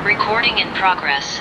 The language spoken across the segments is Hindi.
Recording in progress.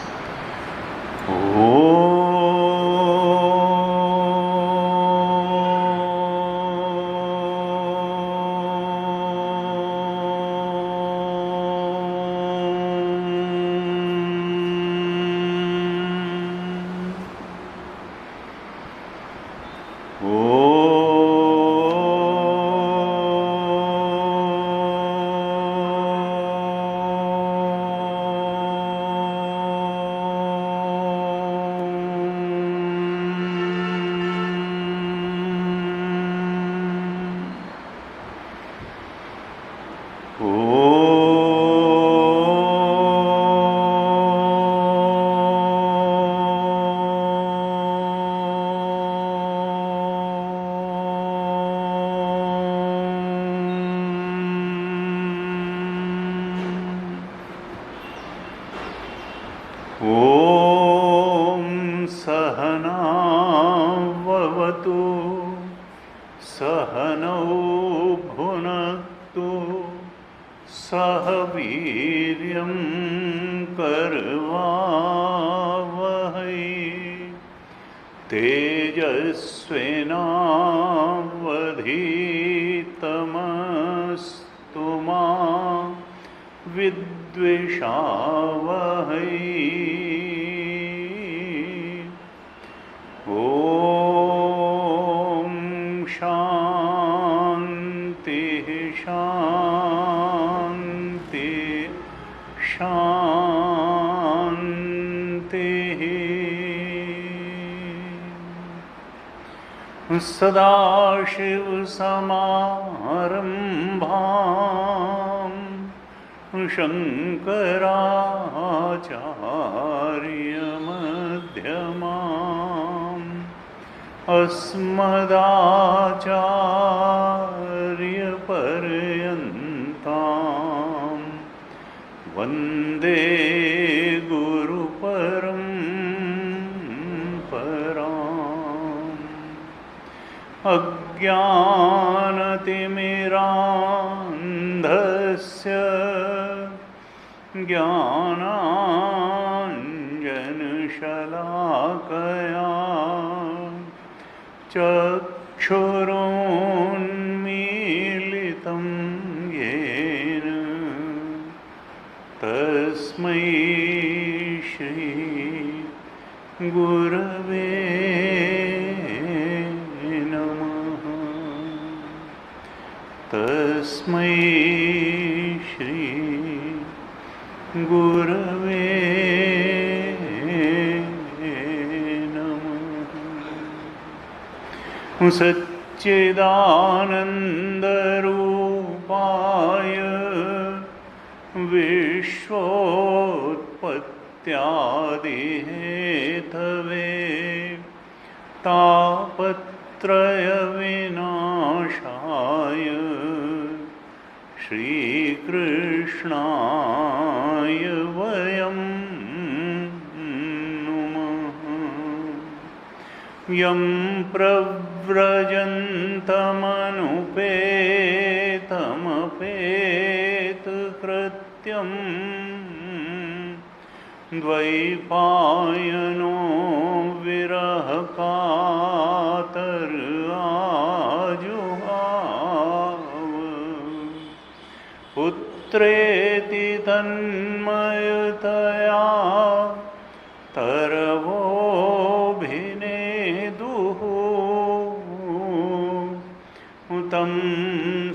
सहनावतु सहनौ भुनक्तु सह वीर्यं करवावहै तेजस्विनावधीतमस्तु मा विद्विषावहै। ओम शांति शांति शांति। सदाशिवसमारम्भां शङ्कराचार्यमध्यमाम् अस्मदाचार्यपर्यन्तां वन्दे गुरुपरम्पराम्। अज्ञानतिमिरान्धस्य ज्ञानाञ्जनशलाकया चक्षुरुन्मीलितं येन तस्मै श्री गुरवे नमः। तस्मै श्री गुरवे नमः। सच्चिदानन्दरूपाय विश्वोत्पत्त्यादिहेतवे तापत्रयविनाशाय श्रीकृष्णाय वयं नुमः। यं प्रव्रजन्तमनुपेतमपेतकृत्यं द्वैपायनो विरहकातर आजुहाव पुत्रेति तन्मयतया तरवोऽभिनेदुः तं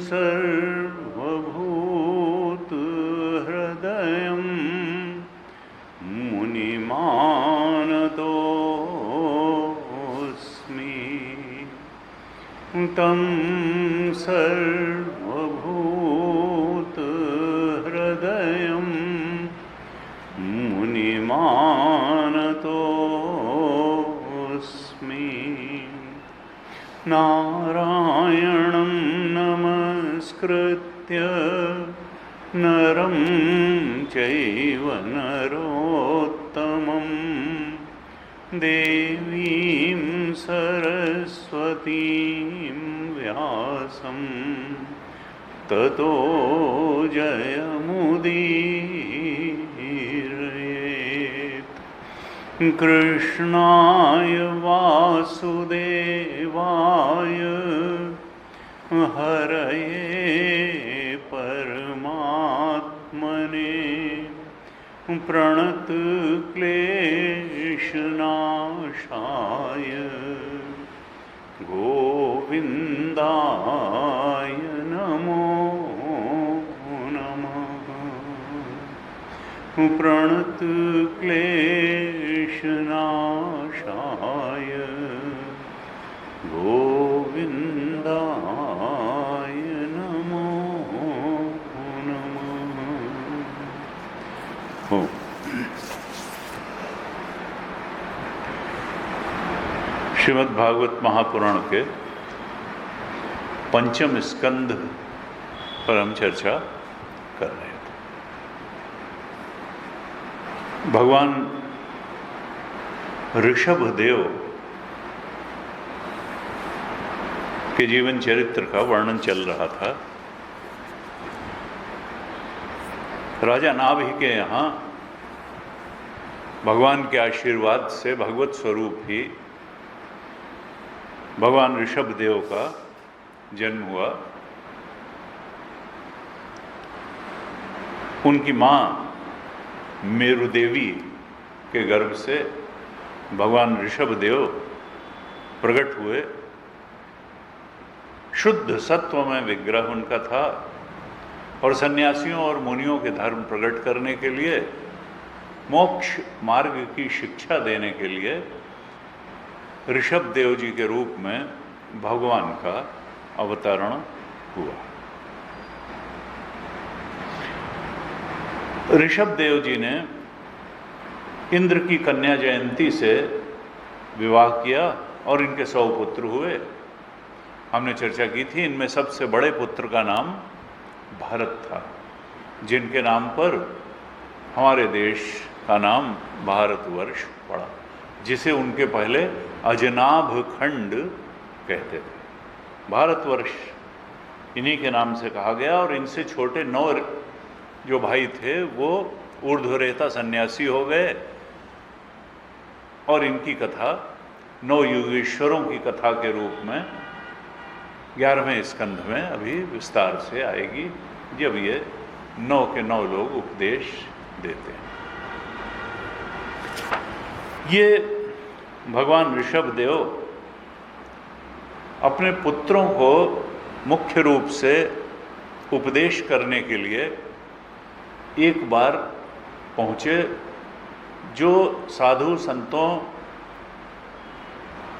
सर्वभूतहृदयं मुनिमानतोऽस्मि। तं सर्वभूतहृदयं मुनिमानतोऽस्मि। नारायणं नमस्कृत्य नमस्कृत्य नरं चैव नरोत्तमं देवीं सरस्वतीं व्यासं ततो जयमुदीरयेत्। कृष्णाय वासुदेवाय हरये परमात्मने प्रणतक्लेशनाशाय गोविन्दाय नमो नमः। प्रणतक्लेशनाशाय गोविन्दाय नमो नमः। श्रीमद् भागवत महापुराण के पंचम स्कंध पर हम चर्चा कर रहे थे। भगवान ऋषभदेव के जीवन चरित्र का वर्णन चल रहा था। राजा नाभि के यहाँ भगवान के आशीर्वाद से भगवत स्वरूप ही भगवान ऋषभदेव का जन्म हुआ। उनकी माँ मेरुदेवी के गर्भ से भगवान ऋषभदेव प्रकट हुए। शुद्ध सत्वमय विग्रह उनका था और सन्यासियों और मुनियों के धर्म प्रकट करने के लिए, मोक्ष मार्ग की शिक्षा देने के लिए ऋषभदेव जी के रूप में भगवान का अवतरण हुआ। ऋषभदेव जी ने इंद्र की कन्या जयंती से विवाह किया और इनके 100 पुत्र हुए। हमने चर्चा की थी, इनमें सबसे बड़े पुत्र का नाम भरत था, जिनके नाम पर हमारे देश का नाम भारतवर्ष पड़ा, जिसे उनके पहले अजनाभ खंड कहते थे। भारतवर्ष इन्हीं के नाम से कहा गया और इनसे छोटे 9 जो भाई थे वो ऊर्ध्वरेता सन्यासी हो गए और इनकी कथा 9 योगेश्वरों की कथा के रूप में 11वें स्कंध में अभी विस्तार से आएगी, जब ये 9 के 9 लोग उपदेश देते हैं। ये भगवान ऋषभदेव अपने पुत्रों को मुख्य रूप से उपदेश करने के लिए एक बार पहुँचे, जो साधु संतों,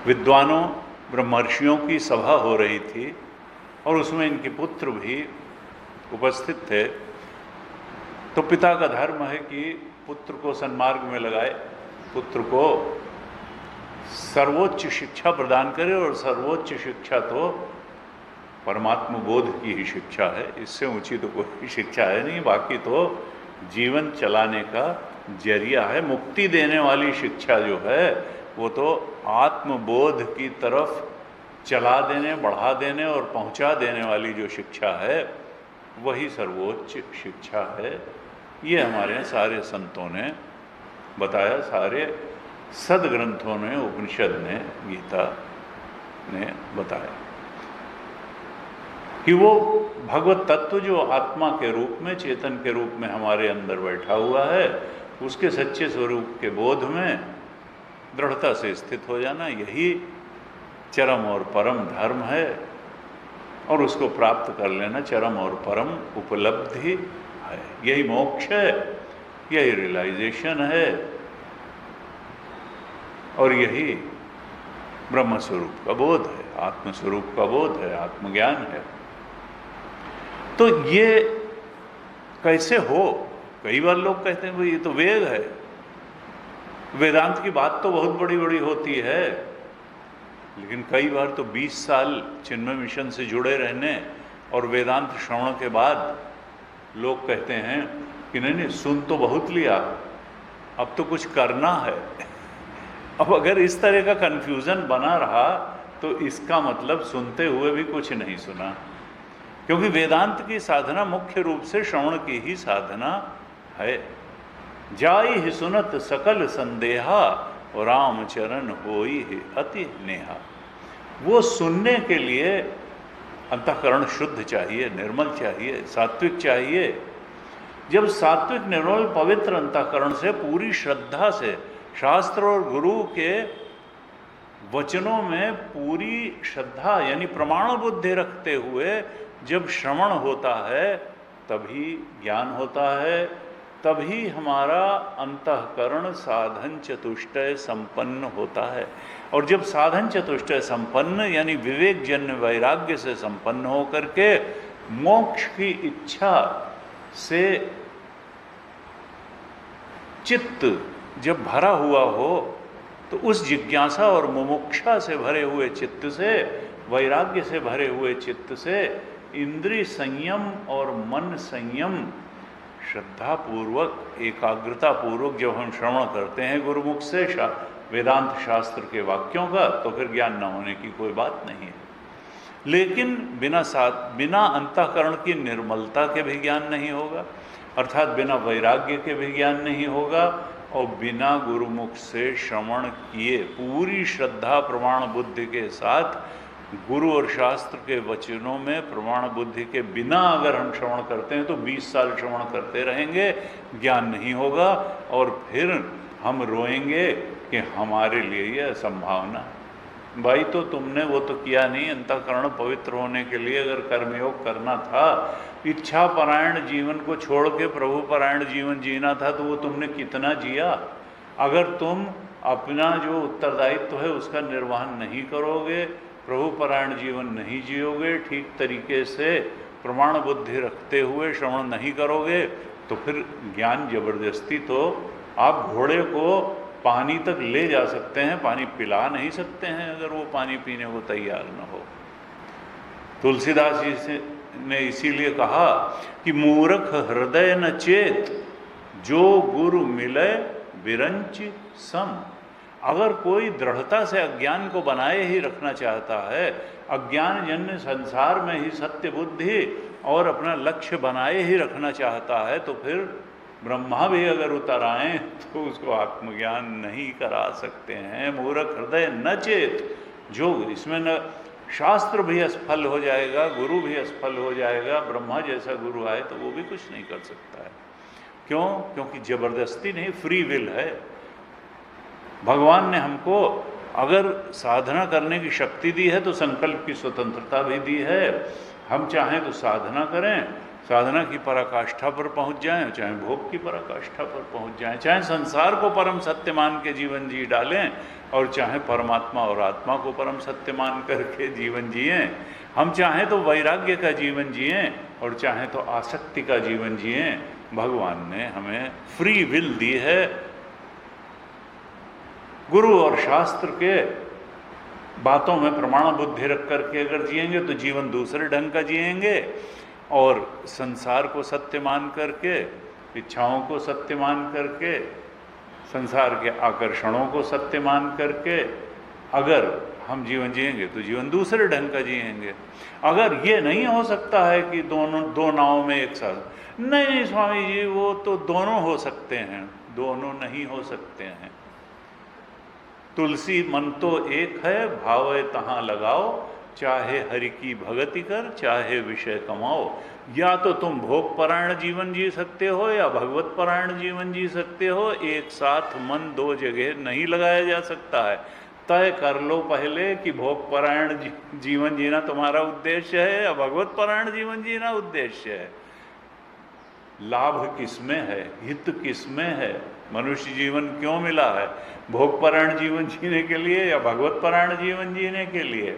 विद्वानों, ब्रह्मर्षियों की सभा हो रही थी और उसमें इनके पुत्र भी उपस्थित थे। तो पिता का धर्म है कि पुत्र को सन्मार्ग में लगाए, पुत्र को सर्वोच्च शिक्षा प्रदान करे, और सर्वोच्च शिक्षा तो परमात्म बोध की ही शिक्षा है। इससे ऊंची तो कोई शिक्षा है नहीं। बाकी तो जीवन चलाने का जरिया है। मुक्ति देने वाली शिक्षा जो है वो तो आत्मबोध की तरफ चला देने, बढ़ा देने और पहुंचा देने वाली जो शिक्षा है वही सर्वोच्च शिक्षा है। ये हमारे सारे संतों ने बताया, सारे सदग्रंथों ने, उपनिषद ने, गीता ने बताया कि वो भगवत तत्व जो आत्मा के रूप में, चेतन के रूप में हमारे अंदर बैठा हुआ है, उसके सच्चे स्वरूप के बोध में दृढ़ता से स्थित हो जाना, यही चरम और परम धर्म है। और उसको प्राप्त कर लेना चरम और परम उपलब्धि है। यही मोक्ष है, यही रियलाइजेशन है और यही ब्रह्म स्वरूप का बोध है, आत्म स्वरूप का बोध है, आत्मज्ञान है। तो ये कैसे हो? कई बार लोग कहते हैं भाई ये तो वेद है, वेदांत की बात तो बहुत बड़ी बड़ी होती है, लेकिन कई बार तो 20 साल चिन्मय मिशन से जुड़े रहने और वेदांत श्रवण के बाद लोग कहते हैं कि नहीं नहीं, सुन तो बहुत लिया, अब तो कुछ करना है। अब अगर इस तरह का कन्फ्यूज़न बना रहा तो इसका मतलब सुनते हुए भी कुछ नहीं सुना, क्योंकि वेदांत की साधना मुख्य रूप से श्रवण की ही साधना है। जाई ही सुनत सकल संदेहा और रामचरण होई ही अति नेहा। वो सुनने के लिए अंतःकरण शुद्ध चाहिए, निर्मल चाहिए, सात्विक चाहिए। जब सात्विक निर्मल पवित्र अंतःकरण से पूरी श्रद्धा से शास्त्र और गुरु के वचनों में पूरी श्रद्धा यानी प्रमाण बुद्धि रखते हुए जब श्रवण होता है तभी ज्ञान होता है, तभी हमारा अंतःकरण साधन चतुष्टय संपन्न होता है। और जब साधन चतुष्टय संपन्न यानी विवेक जन्य वैराग्य से संपन्न हो करके मोक्ष की इच्छा से चित्त जब भरा हुआ हो तो उस जिज्ञासा और मुमुक्षा से भरे हुए चित्त से, वैराग्य से भरे हुए चित्त से इंद्रिय संयम और मन संयम श्रद्धापूर्वक एकाग्रता पूर्वक जब हम श्रवण करते हैं गुरुमुख से वेदांत शास्त्र के वाक्यों का, तो फिर ज्ञान न होने की कोई बात नहीं है। लेकिन बिना अंतःकरण की निर्मलता के भी ज्ञान नहीं होगा, अर्थात बिना वैराग्य के भी ज्ञान नहीं होगा, और बिना गुरुमुख से श्रवण किए पूरी श्रद्धा प्रमाण बुद्धि के साथ गुरु और शास्त्र के वचनों में प्रमाण बुद्धि के बिना अगर हम श्रवण करते हैं तो 20 साल श्रवण करते रहेंगे, ज्ञान नहीं होगा, और फिर हम रोएंगे कि हमारे लिए ये असंभावना। भाई तो तुमने वो तो किया नहीं, अंतःकरण पवित्र होने के लिए अगर कर्मयोग करना था, इच्छा परायण जीवन को छोड़ के प्रभु परायण जीवन जीना था, तो वो तुमने कितना जिया। अगर तुम अपना जो उत्तरदायित्व है उसका निर्वहन नहीं करोगे, प्रभु परायण जीवन नहीं जियोगे, ठीक तरीके से प्रमाण बुद्धि रखते हुए श्रवण नहीं करोगे, तो फिर ज्ञान जबरदस्ती तो आप घोड़े को पानी तक ले जा सकते हैं, पानी पिला नहीं सकते हैं अगर वो पानी पीने को तैयार न हो। तुलसीदास जी ने इसीलिए कहा कि मूर्ख हृदय न चेत, जो गुरु मिले विरंच सम। अगर कोई दृढ़ता से अज्ञान को बनाए ही रखना चाहता है, अज्ञान जन्य संसार में ही सत्य बुद्धि और अपना लक्ष्य बनाए ही रखना चाहता है, तो फिर ब्रह्मा भी अगर उतर आए तो उसको आत्मज्ञान नहीं करा सकते हैं। मूर्ख हृदय न चेत, जो इसमें न शास्त्र भी असफल हो जाएगा, गुरु भी असफल हो जाएगा, ब्रह्मा जैसा गुरु आए तो वो भी कुछ नहीं कर सकता है। क्यों? क्योंकि जबरदस्ती नहीं, फ्री विल है। भगवान ने हमको अगर साधना करने की शक्ति दी है तो संकल्प की स्वतंत्रता भी दी है। हम चाहें तो साधना करें, साधना की पराकाष्ठा पर पहुंच जाएं, चाहे भोग की पराकाष्ठा पर पहुंच जाएं, चाहे संसार को परम सत्य मान के जीवन जी डालें, और चाहे परमात्मा और आत्मा को परम सत्य मान करके जीवन जिएं। हम चाहें तो वैराग्य का जीवन जिएं और चाहें तो आसक्ति का जीवन जिएं। भगवान ने हमें फ्री विल दी है। गुरु और शास्त्र के बातों में प्रमाण बुद्धि रख करके अगर जिएंगे तो जीवन दूसरे ढंग का जिएंगे, और संसार को सत्य मान करके, इच्छाओं को सत्य मान करके, संसार के आकर्षणों को सत्य मान करके अगर हम जीवन जिएंगे तो जीवन दूसरे ढंग का जिएंगे। अगर ये नहीं हो सकता है कि दो नावों में एक साथ, नहीं स्वामी जी, वो तो दोनों हो सकते हैं, दोनों नहीं हो सकते हैं। तुलसी मन तो एक है, भावे तहाँ लगाओ, चाहे हरि की भगति कर, चाहे विषय कमाओ। या तो तुम भोग परायण जीवन जी सकते हो या भगवत परायण जीवन जी सकते हो। एक साथ मन दो जगह नहीं लगाया जा सकता है। तय कर लो पहले कि भोग परायण जीवन जीना तुम्हारा उद्देश्य है या भगवत परायण जीवन जीना उद्देश्य है। लाभ किसमें है, हित किसमें है, मनुष्य जीवन क्यों मिला है, भोग परायण जीवन जीने के लिए या भगवत परायण जीवन जीने के लिए।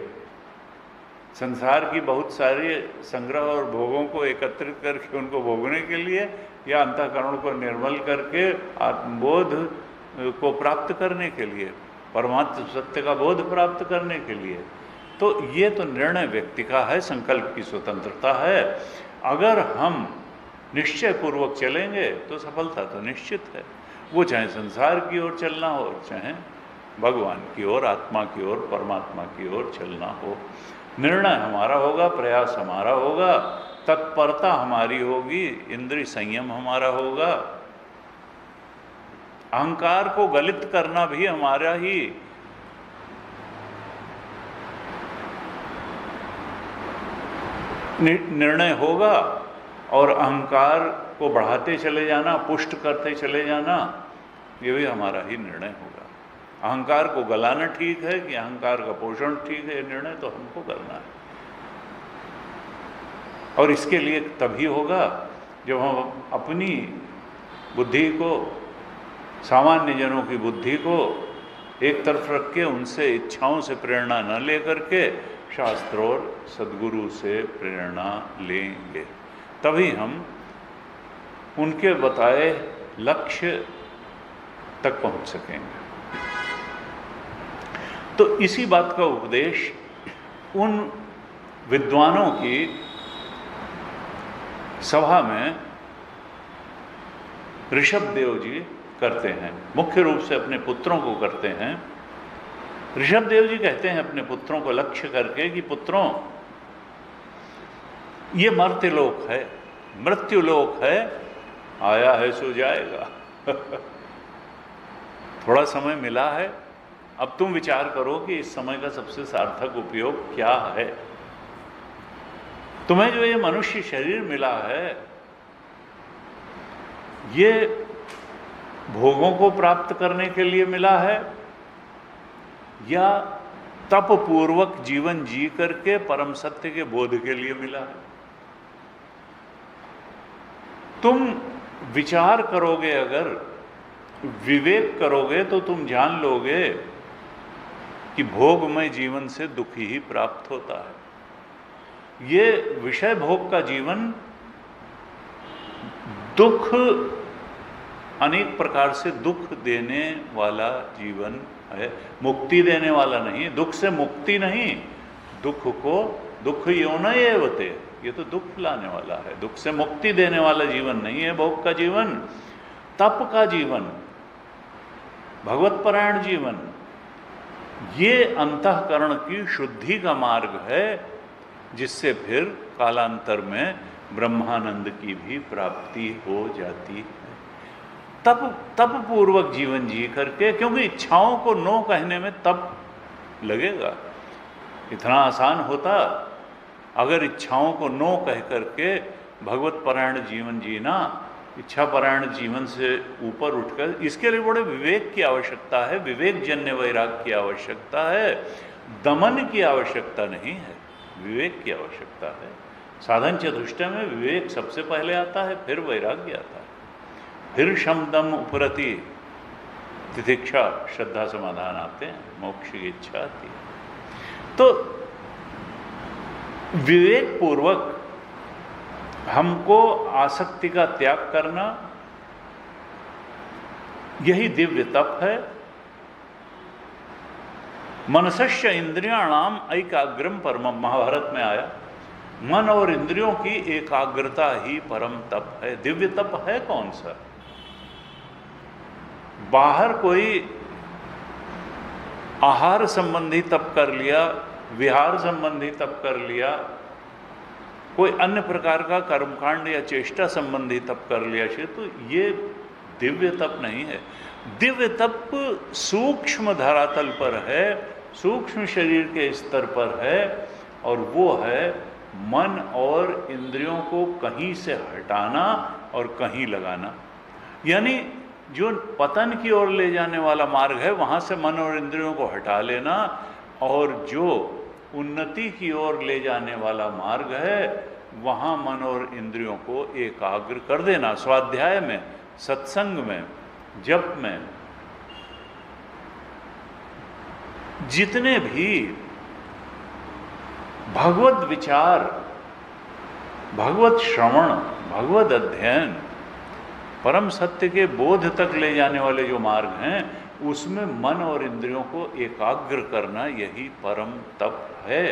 संसार की बहुत सारी संग्रह और भोगों को एकत्रित करके उनको भोगने के लिए, या अंतःकरण को निर्मल करके आत्मबोध को प्राप्त करने के लिए, परमात्म सत्य का बोध प्राप्त करने के लिए। तो ये तो निर्णय व्यक्ति का है, संकल्प की स्वतंत्रता है। अगर हम निश्चय पूर्वक चलेंगे तो सफलता तो निश्चित है, वो चाहे संसार की ओर चलना हो, चाहे भगवान की ओर, आत्मा की ओर, परमात्मा की ओर चलना हो। निर्णय हमारा होगा, प्रयास हमारा होगा, तत्परता हमारी होगी, इंद्रिय संयम हमारा होगा, अहंकार को गलित करना भी हमारा ही निर्णय होगा, और अहंकार को बढ़ाते चले जाना, पुष्ट करते चले जाना, ये भी हमारा ही निर्णय होगा। अहंकार को गलाना ठीक है कि अहंकार का पोषण ठीक है, ये निर्णय तो हमको करना है। और इसके लिए तभी होगा जब हम अपनी बुद्धि को, सामान्य जनों की बुद्धि को एक तरफ रख के उनसे इच्छाओं से प्रेरणा न लेकर के शास्त्र और सद्गुरु से प्रेरणा लेंगे, तभी हम उनके बताए लक्ष्य तक पहुंच सकेंगे। तो इसी बात का उपदेश उन विद्वानों की सभा में ऋषभदेव जी करते हैं, मुख्य रूप से अपने पुत्रों को करते हैं। ऋषभदेव जी कहते हैं अपने पुत्रों को लक्ष्य करके कि पुत्रों, ये मर्त्यलोक है, मृत्युलोक है, आया है सो जाएगा। थोड़ा समय मिला है, अब तुम विचार करो कि इस समय का सबसे सार्थक उपयोग क्या है। तुम्हें जो ये मनुष्य शरीर मिला है, ये भोगों को प्राप्त करने के लिए मिला है या तप पूर्वक जीवन जी करके परम सत्य के बोध के लिए मिला है? तुम विचार करोगे, अगर विवेक करोगे तो तुम जान लोगे कि भोगमय जीवन से दुख ही प्राप्त होता है। ये विषय भोग का जीवन दुख, अनेक प्रकार से दुख देने वाला जीवन है, मुक्ति देने वाला नहीं। दुख से मुक्ति नहीं, दुख को दुख योनयेवते, ये तो दुख लाने वाला है। दुख से मुक्ति देने वाला जीवन नहीं है भोग का जीवन। तप का जीवन, भगवतपरायण जीवन, ये अंतःकरण की शुद्धि का मार्ग है, जिससे फिर कालांतर में ब्रह्मानंद की भी प्राप्ति हो जाती है। तप पूर्वक जीवन जी करके, क्योंकि इच्छाओं को नो कहने में तप लगेगा। इतना आसान होता अगर इच्छाओं को नो कह करके भगवत परायण जीवन जीना, इच्छा परायण जीवन से ऊपर उठकर। इसके लिए बड़े विवेक की आवश्यकता है, विवेक जन्य वैराग की आवश्यकता है, दमन की आवश्यकता नहीं है, विवेक की आवश्यकता है। साधन चतुष्टय में विवेक सबसे पहले आता है, फिर वैराग्य आता है, फिर शम दम उपरति तितिक्षा श्रद्धा समाधान आते हैं, मोक्ष की इच्छा आती है। तो विवेक पूर्वक हमको आसक्ति का त्याग करना, यही दिव्य तप है। मनसस्य इंद्रियाणाम ऐकाग्रम परमम, महाभारत में आया, मन और इंद्रियों की एकाग्रता ही परम तप है। दिव्य तप है कौन सा? बाहर कोई आहार संबंधी तप कर लिया, विहार संबंधी तप कर लिया, कोई अन्य प्रकार का कर्मकांड या चेष्टा संबंधी तप कर लिया, तो ये दिव्य तप नहीं है। दिव्य तप सूक्ष्म धरातल पर है, सूक्ष्म शरीर के स्तर पर है, और वो है मन और इंद्रियों को कहीं से हटाना और कहीं लगाना। यानी जो पतन की ओर ले जाने वाला मार्ग है, वहाँ से मन और इंद्रियों को हटा लेना, और जो उन्नति की ओर ले जाने वाला मार्ग है, वहाँ मन और इंद्रियों को एकाग्र कर देना। स्वाध्याय में, सत्संग में, जप में, जितने भी भगवत विचार, भगवत श्रवण, भगवत अध्ययन, परम सत्य के बोध तक ले जाने वाले जो मार्ग हैं, उसमें मन और इंद्रियों को एकाग्र करना यही परम तप है।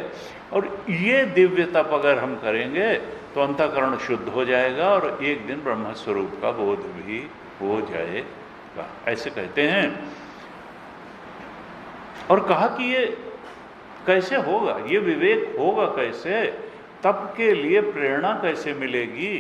और ये दिव्य तप अगर हम करेंगे तो अंतःकरण शुद्ध हो जाएगा और एक दिन ब्रह्म स्वरूप का बोध भी हो जाएगा, ऐसे कहते हैं। और कहा कि ये कैसे होगा, ये विवेक होगा कैसे, तप के लिए प्रेरणा कैसे मिलेगी।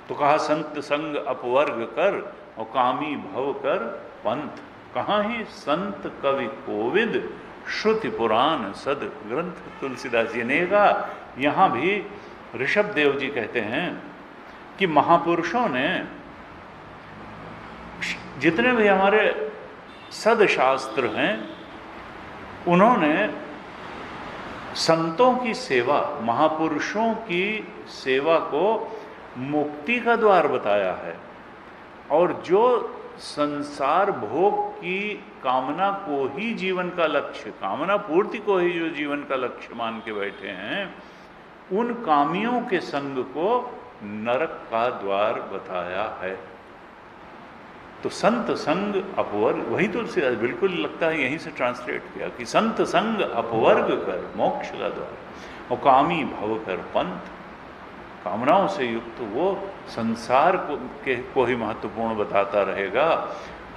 तो कहा संत संग अपवर्ग कर और कामी भव कर पंथ। कहाँ ही संत कवि कोविद श्रुति पुराण सद ग्रंथ। तुलसीदास जी ने कहा, यहाँ भी ऋषभ देव जी कहते हैं कि महापुरुषों ने, जितने भी हमारे सदशास्त्र हैं, उन्होंने संतों की सेवा, महापुरुषों की सेवा को मुक्ति का द्वार बताया है। और जो संसार भोग की कामना को ही जीवन का लक्ष्य, कामना पूर्ति को ही जो जीवन का लक्ष्य मान के बैठे हैं, उन कामियों के संग को नरक का द्वार बताया है। तो संत संग अपवर्ग, वही तुलसीदास बिल्कुल लगता है यहीं से ट्रांसलेट किया कि संत संग अपवर्ग कर मोक्ष का द्वार और कामी भव कर पंथ। कामनाओं से युक्त वो संसार को ही महत्वपूर्ण बताता रहेगा।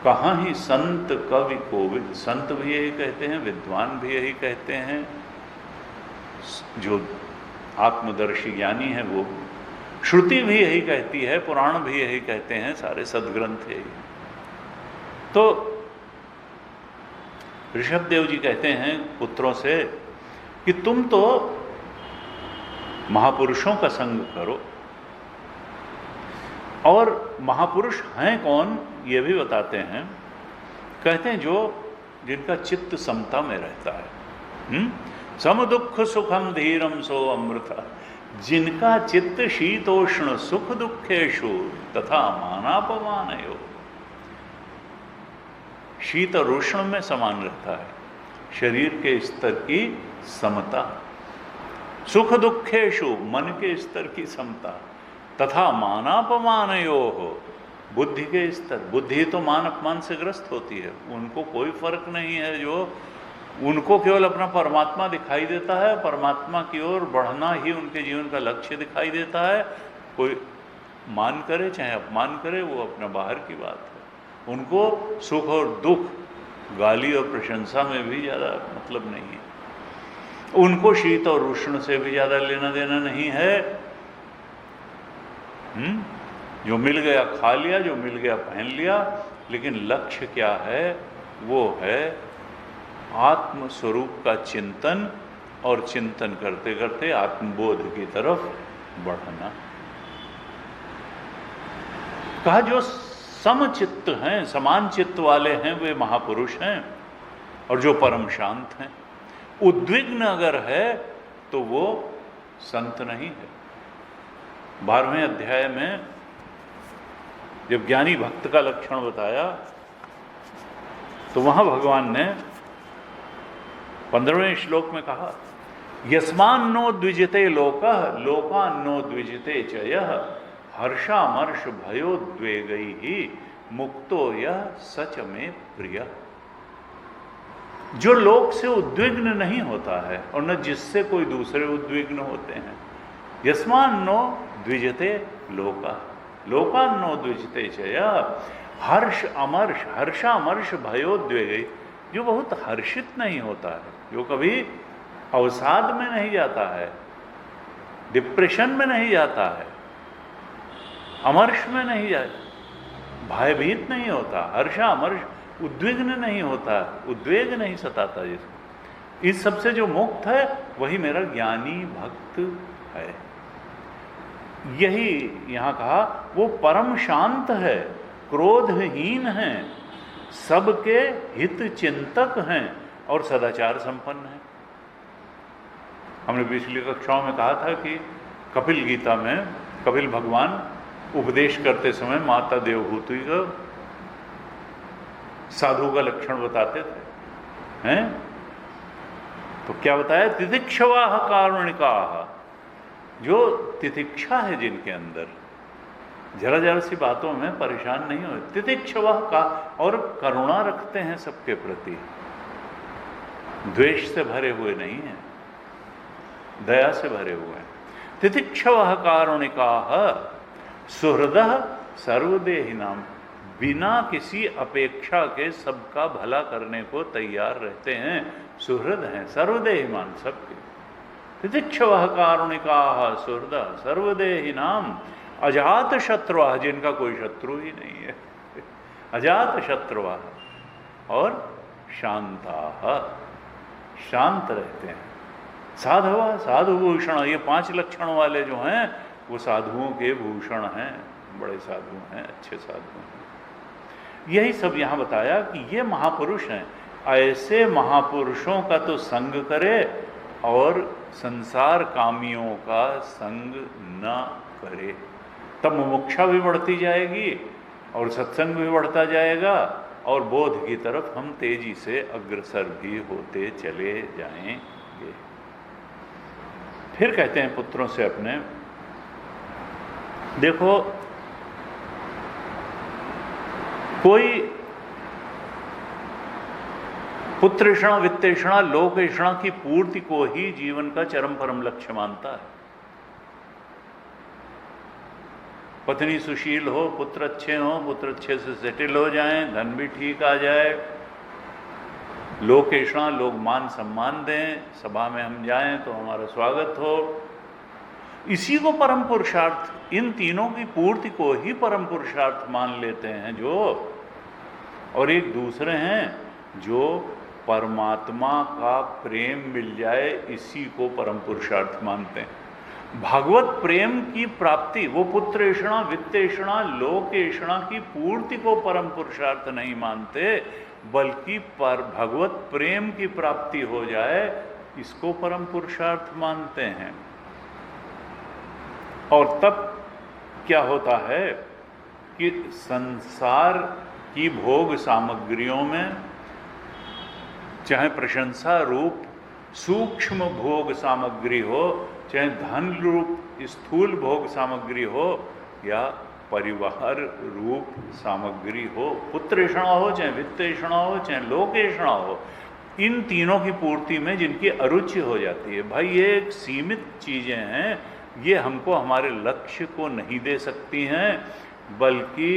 कहाँ ही संत कवि कोविद, संत भी यही कहते हैं, विद्वान भी यही कहते हैं, जो आत्मदर्शी ज्ञानी है वो, श्रुति भी यही कहती है, पुराण भी यही कहते हैं, सारे सदग्रंथ यही। तो ऋषभ देव जी कहते हैं पुत्रों से कि तुम तो महापुरुषों का संग करो। और महापुरुष हैं कौन ये भी बताते हैं। कहते हैं जो जिनका चित्त समता में रहता है। सम दुख सुखम धीरम सो अमृता। जिनका चित्त शीतोष्ण सुख दुखेशु तथा मानापमानयो। शीत और उष्ण में समान रहता है, शरीर के स्तर की समता, सुख दुखेशु मन के स्तर की समता, तथा मानापमानयो हो, बुद्धि के स्तर। बुद्धि तो मान अपमान से ग्रस्त होती है, उनको कोई फर्क नहीं है, जो उनको केवल अपना परमात्मा दिखाई देता है, परमात्मा की ओर बढ़ना ही उनके जीवन का लक्ष्य दिखाई देता है। कोई मान करे चाहे अपमान करे, वो अपना बाहर की बात है। उनको सुख और दुख, गाली और प्रशंसा में भी ज़्यादा मतलब नहीं है। उनको शीत और उष्ण से भी ज़्यादा लेना देना नहीं है। जो मिल गया खा लिया, जो मिल गया पहन लिया, लेकिन लक्ष्य क्या है? वो है आत्म स्वरूप का चिंतन, और चिंतन करते करते आत्मबोध की तरफ बढ़ना। कहा जो समचित्त हैं, समान चित्त वाले हैं, वे महापुरुष हैं, और जो परम शांत हैं। उद्विग्न अगर है तो वो संत नहीं है। 12वें अध्याय में जब ज्ञानी भक्त का लक्षण बताया तो वहां भगवान ने 15वें श्लोक में कहा, यस्मान्नो द्विजिते लोकः लोकान्नो द्विजिते च यः हर्षामर्ष भयोद्वेगैहि मुक्तो यः सच में प्रिय। जो लोक से उद्विग्न नहीं होता है और न जिससे कोई दूसरे उद्विग्न होते हैं। यस्मान्नो द्विजते लोका लोकान्नो द्विजते चया। हर्ष अमर्ष, हर्षामर्ष भयोद्वेगै, जो बहुत हर्षित नहीं होता है, जो कभी अवसाद में नहीं जाता है, डिप्रेशन में नहीं जाता है, अमर्ष में नहीं जाता, भयभीत नहीं होता, हर्षामर्ष उद्विग्न नहीं होता, उद्वेग नहीं सताता जिसको। इस सबसे जो मुक्त है वही मेरा ज्ञानी भक्त है। यही यहाँ कहा, वो परम शांत है, क्रोधहीन है, सबके हित चिंतक हैं और सदाचार संपन्न है। हमने पिछली कक्षाओं में कहा था कि कपिल गीता में कपिल भगवान उपदेश करते समय माता देवहूति का साधु का लक्षण बताते थे, हैं? तो क्या बताया? तितिक्षवाः कारुणिकाः, जो तितिक्षा है जिनके अंदर, जरा जरा सी बातों में परेशान नहीं हो। तितिक्षवः का, और करुणा रखते हैं सबके प्रति, द्वेष से भरे हुए नहीं हैं, दया से भरे हुए हैं। तितिक्षवः कारुणिकाः सुहृदः सर्वदेहिनाम, बिना किसी अपेक्षा के सबका भला करने को तैयार रहते हैं, सुहृद हैं, सर्वदेहिमान सबके। तितिक्षवः कारुणिकाः सुहृदः सर्वदेहिनाम अजात शत्रुवाः, जिनका कोई शत्रु ही नहीं है, अजात शत्रुवाः, और शांताः, शांत रहते हैं। साधवा साधु भूषण, ये 5 लक्षणों वाले जो हैं वो साधुओं के भूषण हैं, बड़े साधु हैं, अच्छे साधु हैं। यही सब यहाँ बताया कि ये महापुरुष हैं। ऐसे महापुरुषों का तो संग करे और संसार कामियों का संग न करे, तब मुमुक्षा भी बढ़ती जाएगी और सत्संग भी बढ़ता जाएगा और बोध की तरफ हम तेजी से अग्रसर भी होते चले जाएंगे। फिर कहते हैं पुत्रों से अपने, देखो कोई पुत्रेषणा वित्तेषणा लोकेषणा की पूर्ति को ही जीवन का चरम परम लक्ष्य मानता है। पत्नी सुशील हो, पुत्र अच्छे हो, पुत्र अच्छे से सेटल हो जाएं, धन भी ठीक आ जाए, लोकेषणा लोग मान सम्मान दें, सभा में हम जाएं तो हमारा स्वागत हो, इसी को परम पुरुषार्थ, इन तीनों की पूर्ति को ही परम पुरुषार्थ मान लेते हैं जो, और एक दूसरे हैं जो परमात्मा का प्रेम मिल जाए इसी को परम पुरुषार्थ मानते हैं। भागवत प्रेम की प्राप्ति, वो पुत्रेषणा वित्तेषणा लोकेषणा की पूर्ति को परम पुरुषार्थ नहीं मानते, बल्कि पर भगवत प्रेम की प्राप्ति हो जाए इसको परम पुरुषार्थ मानते हैं। और तब क्या होता है कि संसार की भोग सामग्रियों में, चाहे प्रशंसा रूप सूक्ष्म भोग सामग्री हो, चाहे धन रूप स्थूल भोग सामग्री हो, या परिवार रूप सामग्री हो, पुत्रेषणा हो, चाहे वित्तेषणा हो, चाहे लोकेषणा हो, इन तीनों की पूर्ति में जिनकी अरुचि हो जाती है, भाई ये एक सीमित चीज़ें हैं, ये हमको हमारे लक्ष्य को नहीं दे सकती हैं, बल्कि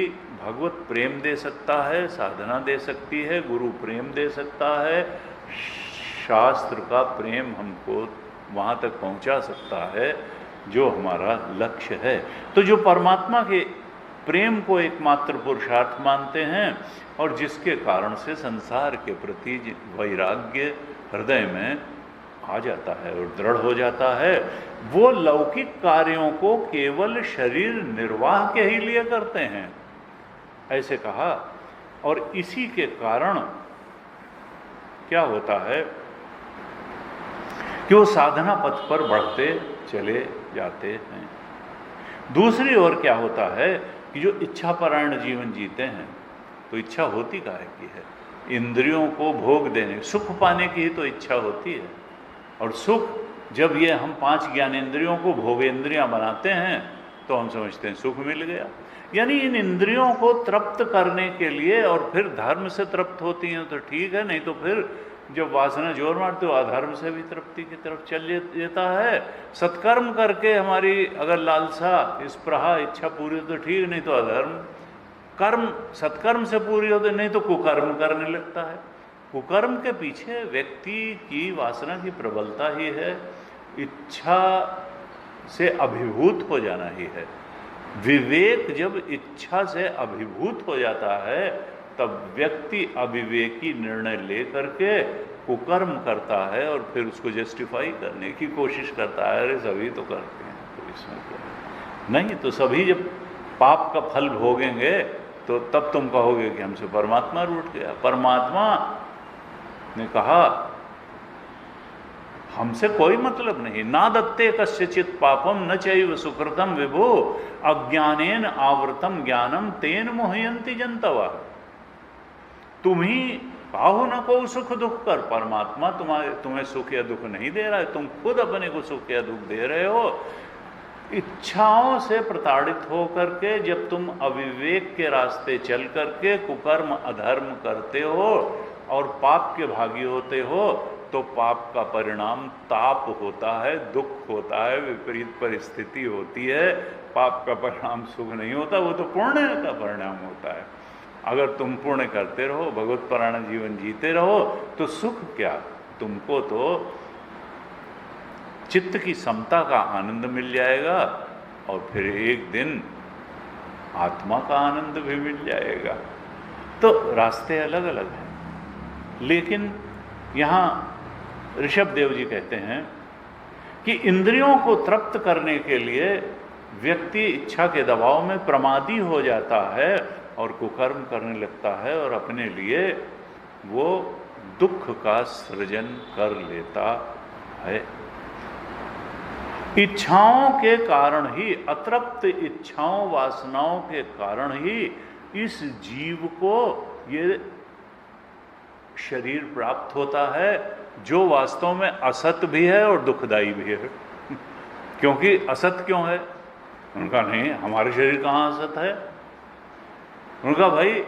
भगवत प्रेम दे सकता है, साधना दे सकती है, गुरु प्रेम दे सकता है, शास्त्र का प्रेम हमको वहाँ तक पहुँचा सकता है जो हमारा लक्ष्य है। तो जो परमात्मा के प्रेम को एकमात्र पुरुषार्थ मानते हैं और जिसके कारण से संसार के प्रति वैराग्य हृदय में आ जाता है और दृढ़ हो जाता है, वो लौकिक कार्यों को केवल शरीर निर्वाह के ही लिए करते हैं, ऐसे कहा। और इसी के कारण क्या होता है कि वो साधना पथ पर बढ़ते चले जाते हैं। दूसरी ओर क्या होता है कि जो इच्छापरायण जीवन जीते हैं, तो इच्छा होती काहे की है? इंद्रियों को भोग देने, सुख पाने की ही तो इच्छा होती है। और सुख, जब ये हम 5 ज्ञानेंद्रियों को भोगेंद्रियां बनाते हैं तो हम समझते हैं सुख मिल गया। यानी इन इंद्रियों को तृप्त करने के लिए, और फिर धर्म से तृप्त होती हैं तो ठीक है, नहीं तो फिर जब वासना जोर मारते हो अधर्म से भी तृप्ति की तरफ चल जाता है। सत्कर्म करके हमारी अगर लालसा, स्पृहा, इच्छा पूरी हो तो ठीक, नहीं तो अधर्म, कर्म सत्कर्म से पूरी हो तो, नहीं तो कुकर्म करने लगता है। कुकर्म के पीछे व्यक्ति की वासना की प्रबलता ही है, इच्छा से अभिभूत हो जाना ही है। विवेक जब इच्छा से अभिभूत हो जाता है तब व्यक्ति अविवेकी निर्णय ले करके कुकर्म करता है और फिर उसको जस्टिफाई करने की कोशिश करता है, अरे सभी तो करते हैं तो इसमें क्या है? नहीं तो सभी जब पाप का फल भोगेंगे तो तब तुम कहोगे कि हमसे परमात्मा रूठ गया। परमात्मा ने कहा हमसे कोई मतलब नहीं, ना दत्ते कस्यचित् पापम न चैव सुकृतम विभो अज्ञानेन आवृतम ज्ञानम तेन मोहयन्ति जन्तवः। तुम ही काहू न को सुख दुख कर, परमात्मा तुम्हें सुख या दुख नहीं दे रहा है, तुम खुद अपने को सुख या दुख दे रहे हो। इच्छाओं से प्रताड़ित हो करके जब तुम अविवेक के रास्ते चल करके कुकर्म अधर्म करते हो और पाप के भागी होते हो, तो पाप का परिणाम ताप होता है, दुख होता है, विपरीत परिस्थिति होती है। पाप का परिणाम सुख नहीं होता, वो तो पुण्य का परिणाम होता है। अगर तुम पुण्य करते रहो, भगवत परायण जीवन जीते रहो, तो सुख क्या, तुमको तो चित्त की समता का आनंद मिल जाएगा और फिर एक दिन आत्मा का आनंद भी मिल जाएगा। तो रास्ते अलग अलग हैं, लेकिन यहाँ ऋषभ देव जी कहते हैं कि इंद्रियों को तृप्त करने के लिए व्यक्ति इच्छा के दबाव में प्रमादी हो जाता है और कुकर्म करने लगता है और अपने लिए वो दुख का सृजन कर लेता है। इच्छाओं के कारण ही, अतृप्त इच्छाओं वासनाओं के कारण ही इस जीव को ये शरीर प्राप्त होता है, जो वास्तव में असत भी है और दुखदाई भी है। क्योंकि असत क्यों है? उनका नहीं, हमारे शरीर कहाँ असत है? उनका भाई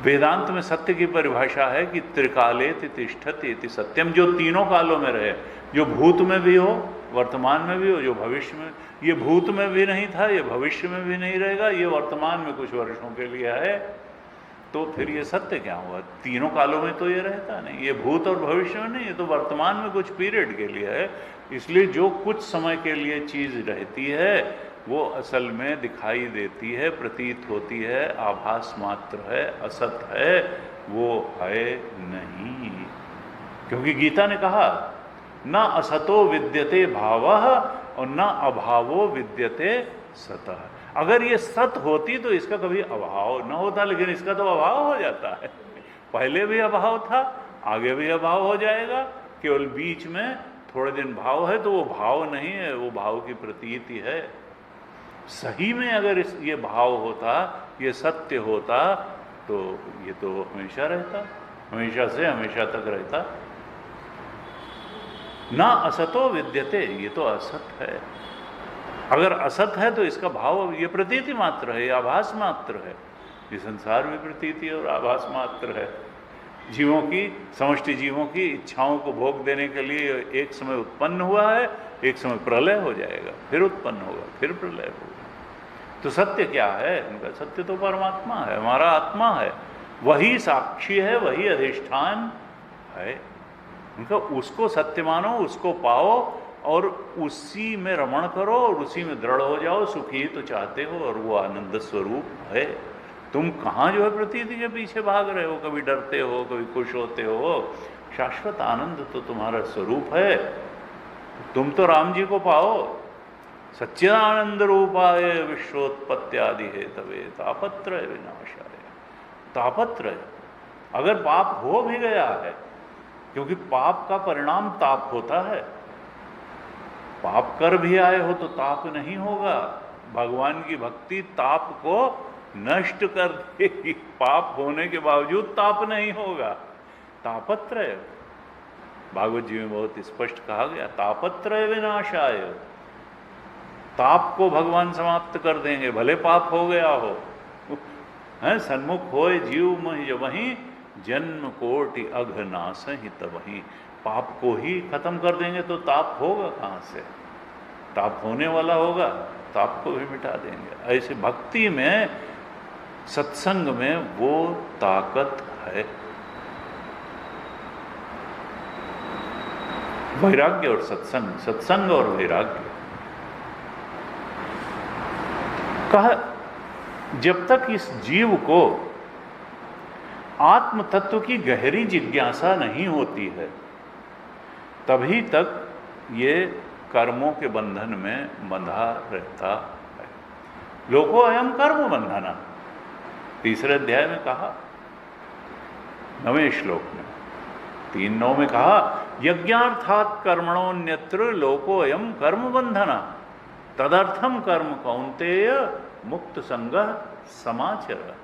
वेदांत में सत्य की परिभाषा है कि त्रिकालेति तिष्ठति इति सत्यम, जो तीनों कालों में रहे, जो भूत में भी हो, वर्तमान में भी हो, जो भविष्य में। ये भूत में भी नहीं था, ये भविष्य में भी नहीं रहेगा, ये वर्तमान में कुछ वर्षों के लिए है, तो फिर ये सत्य क्या हुआ? तीनों कालों में तो ये रहता नहीं, ये भूत और भविष्य में नहीं, ये तो वर्तमान में कुछ पीरियड के लिए है। इसलिए जो कुछ समय के लिए चीज़ रहती है वो असल में दिखाई देती है, प्रतीत होती है, आभास मात्र है, असत है, वो है नहीं। क्योंकि गीता ने कहा न असतो विद्यते भावः और न अभावो विद्यते सतः। अगर ये सत होती तो इसका कभी अभाव न होता, लेकिन इसका तो अभाव हो जाता है। पहले भी अभाव था, आगे भी अभाव हो जाएगा, केवल बीच में थोड़े दिन भाव है, तो वो भाव नहीं है, वो भाव की प्रतीति है। सही में अगर ये भाव होता, ये सत्य होता, तो ये तो हमेशा रहता, हमेशा से हमेशा तक रहता। ना असतो विद्यते, ये तो असत है। अगर असत है तो इसका भाव, ये प्रतीति मात्र है, ये आभास मात्र है। ये संसार में प्रतीति और आभास मात्र है। जीवों की, समष्टि जीवों की इच्छाओं को भोग देने के लिए एक समय उत्पन्न हुआ है, एक समय प्रलय हो जाएगा, फिर उत्पन्न होगा, फिर प्रलय होगा। तो सत्य क्या है? उनका सत्य तो परमात्मा है, हमारा आत्मा है, वही साक्षी है, वही अधिष्ठान है। उनका उसको सत्य मानो, उसको पाओ और उसी में रमण करो और उसी में दृढ़ हो जाओ। सुखी तो चाहते हो और वो आनंद स्वरूप है। तुम कहाँ जो है प्रतीति के पीछे भाग रहे हो, कभी डरते हो, कभी खुश होते हो। शाश्वत आनंद तो तुम्हारा स्वरूप है। तुम तो राम जी को पाओ। सच्चिदानंद रूपाय विश्वोत्पत्त्यादि हेतवे तापत्रय विनाशाय। तापत्रय, अगर पाप हो भी गया है, क्योंकि पाप का परिणाम ताप होता है, पाप कर भी आए हो तो ताप नहीं होगा। भगवान की भक्ति ताप को नष्ट कर देगी। पाप होने के बावजूद ताप नहीं होगा। तापत्रय, भागवत जी में बहुत स्पष्ट कहा गया, तापत्रय विनाशाय। ताप को भगवान समाप्त कर देंगे, भले पाप हो गया हो। हैं, सन्मुख होए जीव महि वहीं, जन्म कोटि अघनाश ही तबहीं। पाप को ही खत्म कर देंगे तो ताप होगा कहाँ से? ताप होने वाला होगा, ताप को भी मिटा देंगे। ऐसे भक्ति में, सत्संग में वो ताकत है। वैराग्य और सत्संग, सत्संग और वैराग्य। कहा जब तक इस जीव को आत्म तत्व की गहरी जिज्ञासा नहीं होती है, तभी तक ये कर्मों के बंधन में बंधा रहता है। लोको अयम कर्म बंधना, तीसरे अध्याय में कहा, 9वें श्लोक में 3:9 में कहा, यज्ञार्थात् कर्मणोऽन्यत्र लोको अयम कर्म बंधना तदर्थम कर्म कौन्तेय मुक्त संगः समाचर।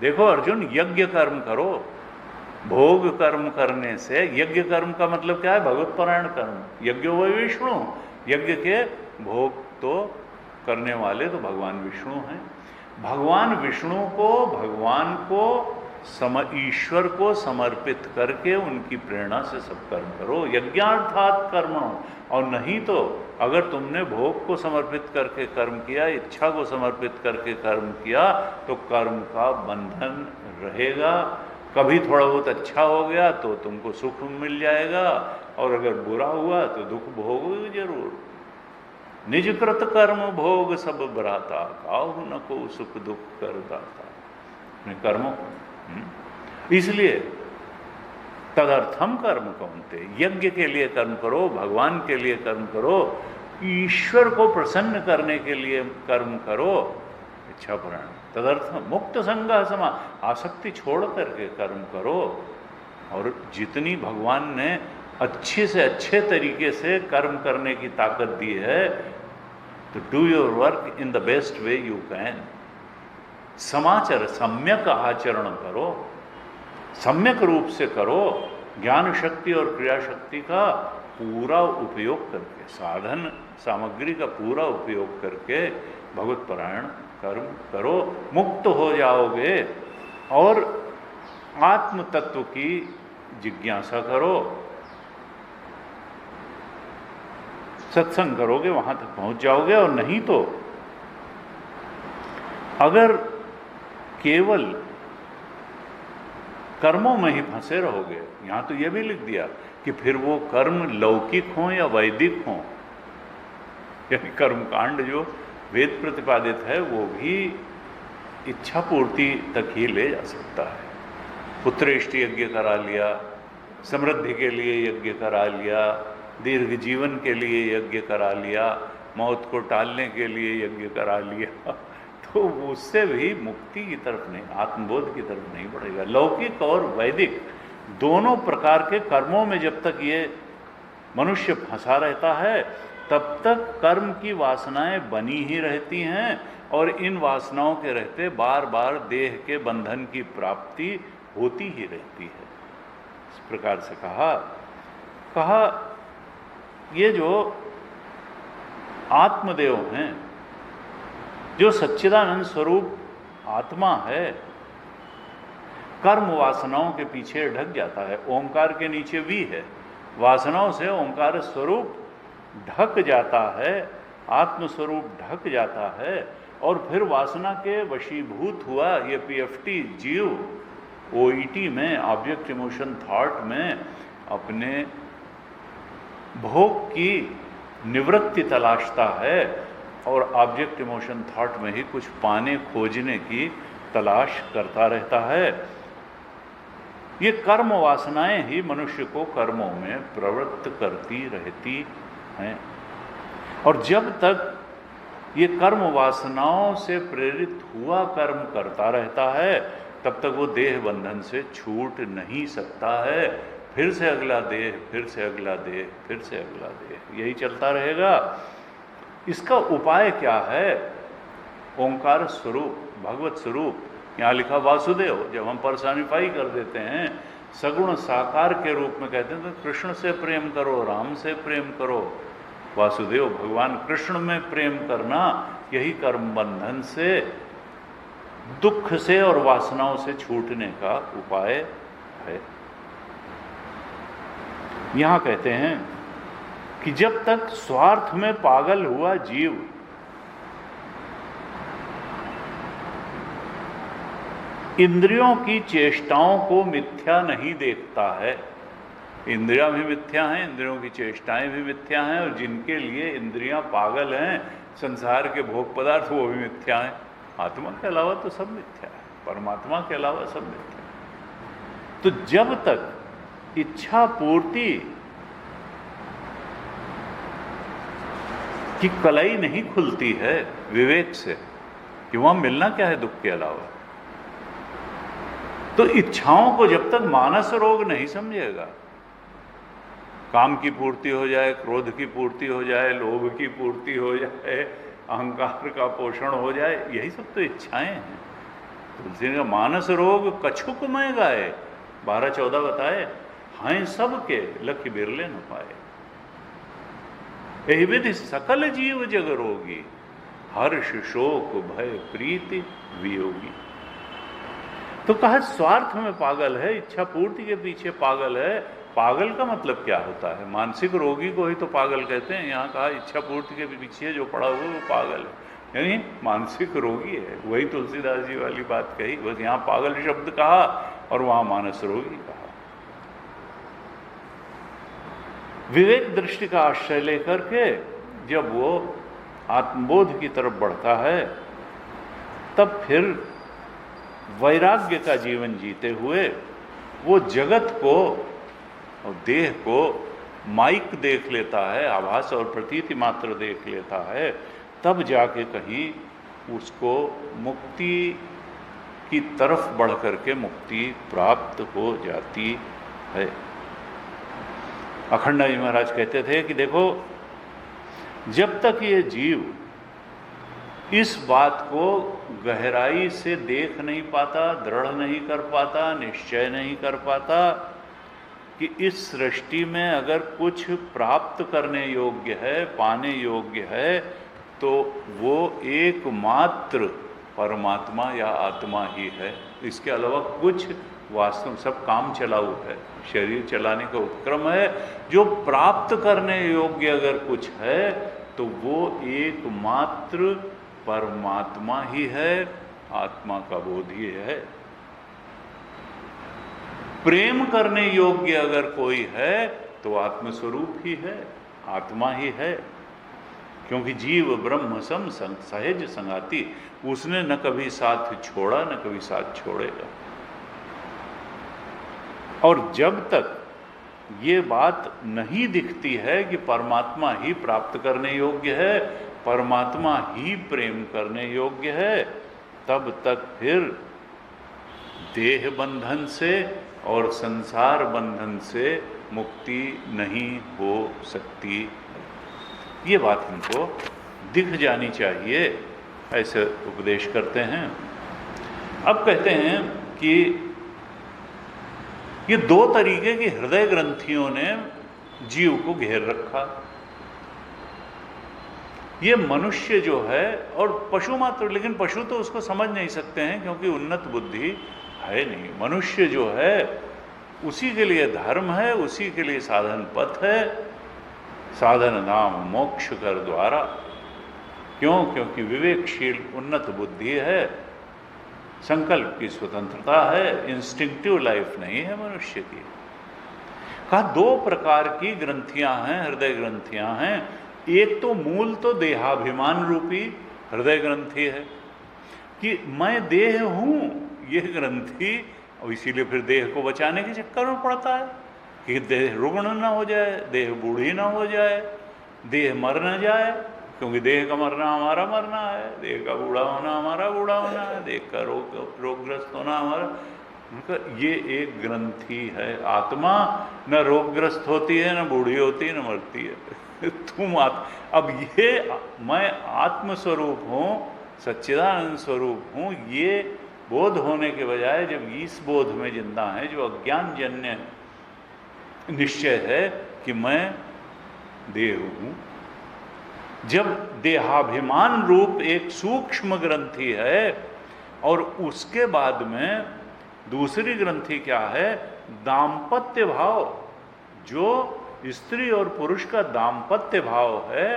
देखो अर्जुन, यज्ञ कर्म करो, भोग कर्म करने से, यज्ञ कर्म का मतलब क्या है? भगवत परायण कर्म। यज्ञ वो विष्णु, यज्ञ के भोग तो करने वाले तो भगवान विष्णु हैं। भगवान विष्णु को, भगवान को ईश्वर को समर्पित करके उनकी प्रेरणा से सब कर्म करो। यज्ञार्थात कर्म। और नहीं तो अगर तुमने भोग को समर्पित करके कर्म किया, इच्छा को समर्पित करके कर्म किया, तो कर्म का बंधन रहेगा। कभी थोड़ा बहुत अच्छा हो गया तो तुमको सुख मिल जाएगा, और अगर बुरा हुआ तो दुख भोगोगे जरूर। निजकृत कर्म भोग सब बराता, काहू न को सुख दुख कर दाता। अपने कर्मों को, इसलिए तदर्थम कर्म कौनते, यज्ञ के लिए कर्म करो, भगवान के लिए कर्म करो, ईश्वर को प्रसन्न करने के लिए कर्म करो, इच्छा पुराण। तदर्थम मुक्त संगा समा, आसक्ति छोड़ करके कर्म करो। और जितनी भगवान ने अच्छे से अच्छे तरीके से कर्म करने की ताकत दी है, तो do your work in the best way you can. समाचार सम्यक आचरण करो, सम्यक रूप से करो, ज्ञान शक्ति और क्रिया शक्ति का पूरा उपयोग करके, साधन सामग्री का पूरा उपयोग करके भगवत परायण कर्म करो, मुक्त हो जाओगे। और आत्म तत्व की जिज्ञासा करो, सत्संग करोगे, वहां तक पहुंच जाओगे। और नहीं तो अगर केवल कर्मों में ही फंसे रहोगे, यहां तो यह भी लिख दिया कि फिर वो कर्म लौकिक हों या वैदिक हों, यानी कर्मकांड जो वेद प्रतिपादित है वो भी इच्छा पूर्ति तक ही ले जा सकता है। पुत्रेष्टि यज्ञ करा लिया, समृद्धि के लिए यज्ञ करा लिया, दीर्घ जीवन के लिए यज्ञ करा लिया, मौत को टालने के लिए यज्ञ करा लिया, तो उससे भी मुक्ति की तरफ नहीं, आत्मबोध की तरफ नहीं बढ़ेगा। लौकिक और वैदिक दोनों प्रकार के कर्मों में जब तक ये मनुष्य फंसा रहता है, तब तक कर्म की वासनाएं बनी ही रहती हैं, और इन वासनाओं के रहते बार बार देह के बंधन की प्राप्ति होती ही रहती है। इस प्रकार से कहा ये जो आत्मदेव हैं, जो सच्चिदानंद स्वरूप आत्मा है, कर्म वासनाओं के पीछे ढक जाता है। ओंकार के नीचे भी है, वासनाओं से ओंकार स्वरूप ढक जाता है, आत्म स्वरूप ढक जाता है। और फिर वासना के वशीभूत हुआ ये पीएफटी जीव ओईटी में, ऑब्जेक्ट इमोशन थॉट में, अपने भोग की निवृत्ति तलाशता है, और ऑब्जेक्ट इमोशन थॉट में ही कुछ पाने खोजने की तलाश करता रहता है। ये कर्म वासनाएं ही मनुष्य को कर्मों में प्रवृत्त करती रहती हैं। और जब तक ये कर्म वासनाओं से प्रेरित हुआ कर्म करता रहता है, तब तक वो देह बंधन से छूट नहीं सकता है। फिर से अगला देह, फिर से अगला देह, फिर से अगला देह, यही चलता रहेगा। इसका उपाय क्या है? ओंकार स्वरूप, भगवत स्वरूप, यहाँ लिखा वासुदेव, जब हम पर्सनिफाई कर देते हैं, सगुण साकार के रूप में कहते हैं, तो कृष्ण से प्रेम करो, राम से प्रेम करो। वासुदेव भगवान कृष्ण में प्रेम करना, यही कर्म बंधन से, दुख से और वासनाओं से छूटने का उपाय है। यहां कहते हैं कि जब तक स्वार्थ में पागल हुआ जीव इंद्रियों की चेष्टाओं को मिथ्या नहीं देखता है, इंद्रियां भी मिथ्या हैं, इंद्रियों की चेष्टाएं भी मिथ्या हैं, और जिनके लिए इंद्रियां पागल हैं, संसार के भोग पदार्थ, वो भी मिथ्या हैं। आत्मा के अलावा तो सब मिथ्या है, परमात्मा के अलावा सब मिथ्या है। तो जब तक इच्छा पूर्ति की कलाई नहीं खुलती है विवेक से कि वहां मिलना क्या है दुख के अलावा, तो इच्छाओं को जब तक मानस रोग नहीं समझेगा, काम की पूर्ति हो जाए, क्रोध की पूर्ति हो जाए, लोभ की पूर्ति हो जाए, अहंकार का पोषण हो जाए, यही सब तो इच्छाएं हैं। तुलसी का मानस रोग कछुक में गाए, 12-14 बताए, हैं सबके लख बिरले न पाए। एहि विधि सकल जीव जग रोगी, हर्ष शोक भय प्रीति वियोगी। तो कहा स्वार्थ में पागल है, इच्छा पूर्ति के पीछे पागल है। पागल का मतलब क्या होता है? मानसिक रोगी को ही तो पागल कहते हैं। यहाँ कहा इच्छा पूर्ति के पीछे जो पड़ा हुआ वो पागल है, यानी मानसिक रोगी है। वही तुलसीदास जी वाली बात कही, बस यहाँ पागल शब्द कहा और वहां मानस रोगी कहा। विवेक दृष्टि का आश्रय लेकर के जब वो आत्मबोध की तरफ बढ़ता है, तब फिर वैराग्य का जीवन जीते हुए वो जगत को और देह को माइक देख लेता है, आभास और प्रतीति मात्र देख लेता है, तब जाके कहीं उसको मुक्ति की तरफ बढ़ करके मुक्ति प्राप्त हो जाती है। अखंडानंद महाराज कहते थे कि देखो, जब तक ये जीव इस बात को गहराई से देख नहीं पाता, दृढ़ नहीं कर पाता, निश्चय नहीं कर पाता कि इस सृष्टि में अगर कुछ प्राप्त करने योग्य है, पाने योग्य है, तो वो एकमात्र परमात्मा या आत्मा ही है। इसके अलावा कुछ वास्तव सब काम चलाऊ है, शरीर चलाने का उपक्रम है। जो प्राप्त करने योग्य अगर कुछ है तो वो एकमात्र परमात्मा ही है, आत्मा का बोध ही है। प्रेम करने योग्य अगर कोई है तो आत्मस्वरूप ही है, आत्मा ही है। क्योंकि जीव ब्रह्म सम सहज संगाति, उसने न कभी साथ छोड़ा न कभी साथ छोड़ेगा। और जब तक ये बात नहीं दिखती है कि परमात्मा ही प्राप्त करने योग्य है, परमात्मा ही प्रेम करने योग्य है, तब तक फिर देह बंधन से और संसार बंधन से मुक्ति नहीं हो सकती। ये बात हमको दिख जानी चाहिए, ऐसे उपदेश करते हैं। अब कहते हैं कि ये दो तरीके की हृदय ग्रंथियों ने जीव को घेर रखा। ये मनुष्य जो है और पशु मात्र, लेकिन पशु तो उसको समझ नहीं सकते हैं क्योंकि उन्नत बुद्धि है नहीं। मनुष्य जो है उसी के लिए धर्म है, उसी के लिए साधन पथ है, साधन नाम मोक्ष कर द्वारा। क्यों? क्योंकि विवेकशील उन्नत बुद्धि है, संकल्प की स्वतंत्रता है, इंस्टिंक्टिव लाइफ नहीं है मनुष्य की। कहा दो प्रकार की ग्रंथियां हैं, हृदय ग्रंथियां हैं। एक तो मूल तो देहाभिमान रूपी हृदय ग्रंथि है कि मैं देह हूं, ये ग्रंथि, और इसीलिए फिर देह को बचाने के चक्कर में पड़ता है कि देह रुग्ण ना हो जाए, देह बूढ़ी ना हो जाए, देह मर ना जाए, क्योंकि देह का मरना हमारा मरना है, देह का बूढ़ा होना हमारा बूढ़ा होना है, देह का रोगग्रस्त होना हमारा। उनका ये एक ग्रंथि है। आत्मा न रोगग्रस्त होती है, न बूढ़ी होती है, न मरती है। तुम अब ये मैं आत्मस्वरूप हूँ, सच्चिदानंद स्वरूप हूँ, ये बोध होने के बजाय जब इस बोध में जिंदा है, जो अज्ञान जन्य निश्चय है कि मैं देह हूँ, जब देहाभिमान रूप एक सूक्ष्म ग्रंथि है, और उसके बाद में दूसरी ग्रंथि क्या है? दाम्पत्य भाव। जो स्त्री और पुरुष का दाम्पत्य भाव है,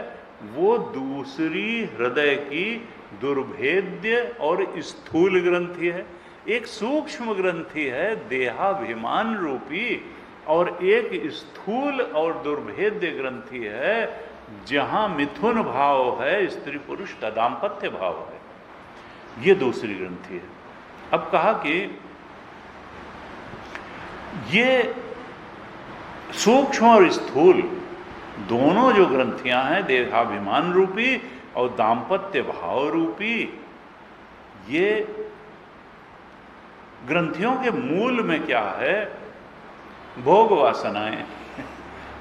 वो दूसरी हृदय की दुर्भेद्य और स्थूल ग्रंथि है। एक सूक्ष्म ग्रंथि है देहाभिमान रूपी, और एक स्थूल और दुर्भेद्य ग्रंथि है जहां मिथुन भाव है, स्त्री पुरुष का दाम्पत्य भाव है। ये दूसरी ग्रंथि है। अब कहा कि ये सूक्ष्म और स्थूल दोनों जो ग्रंथियां हैं, देहाभिमान रूपी और दाम्पत्य भाव रूपी, ये ग्रंथियों के मूल में क्या है? भोग वासनाएं।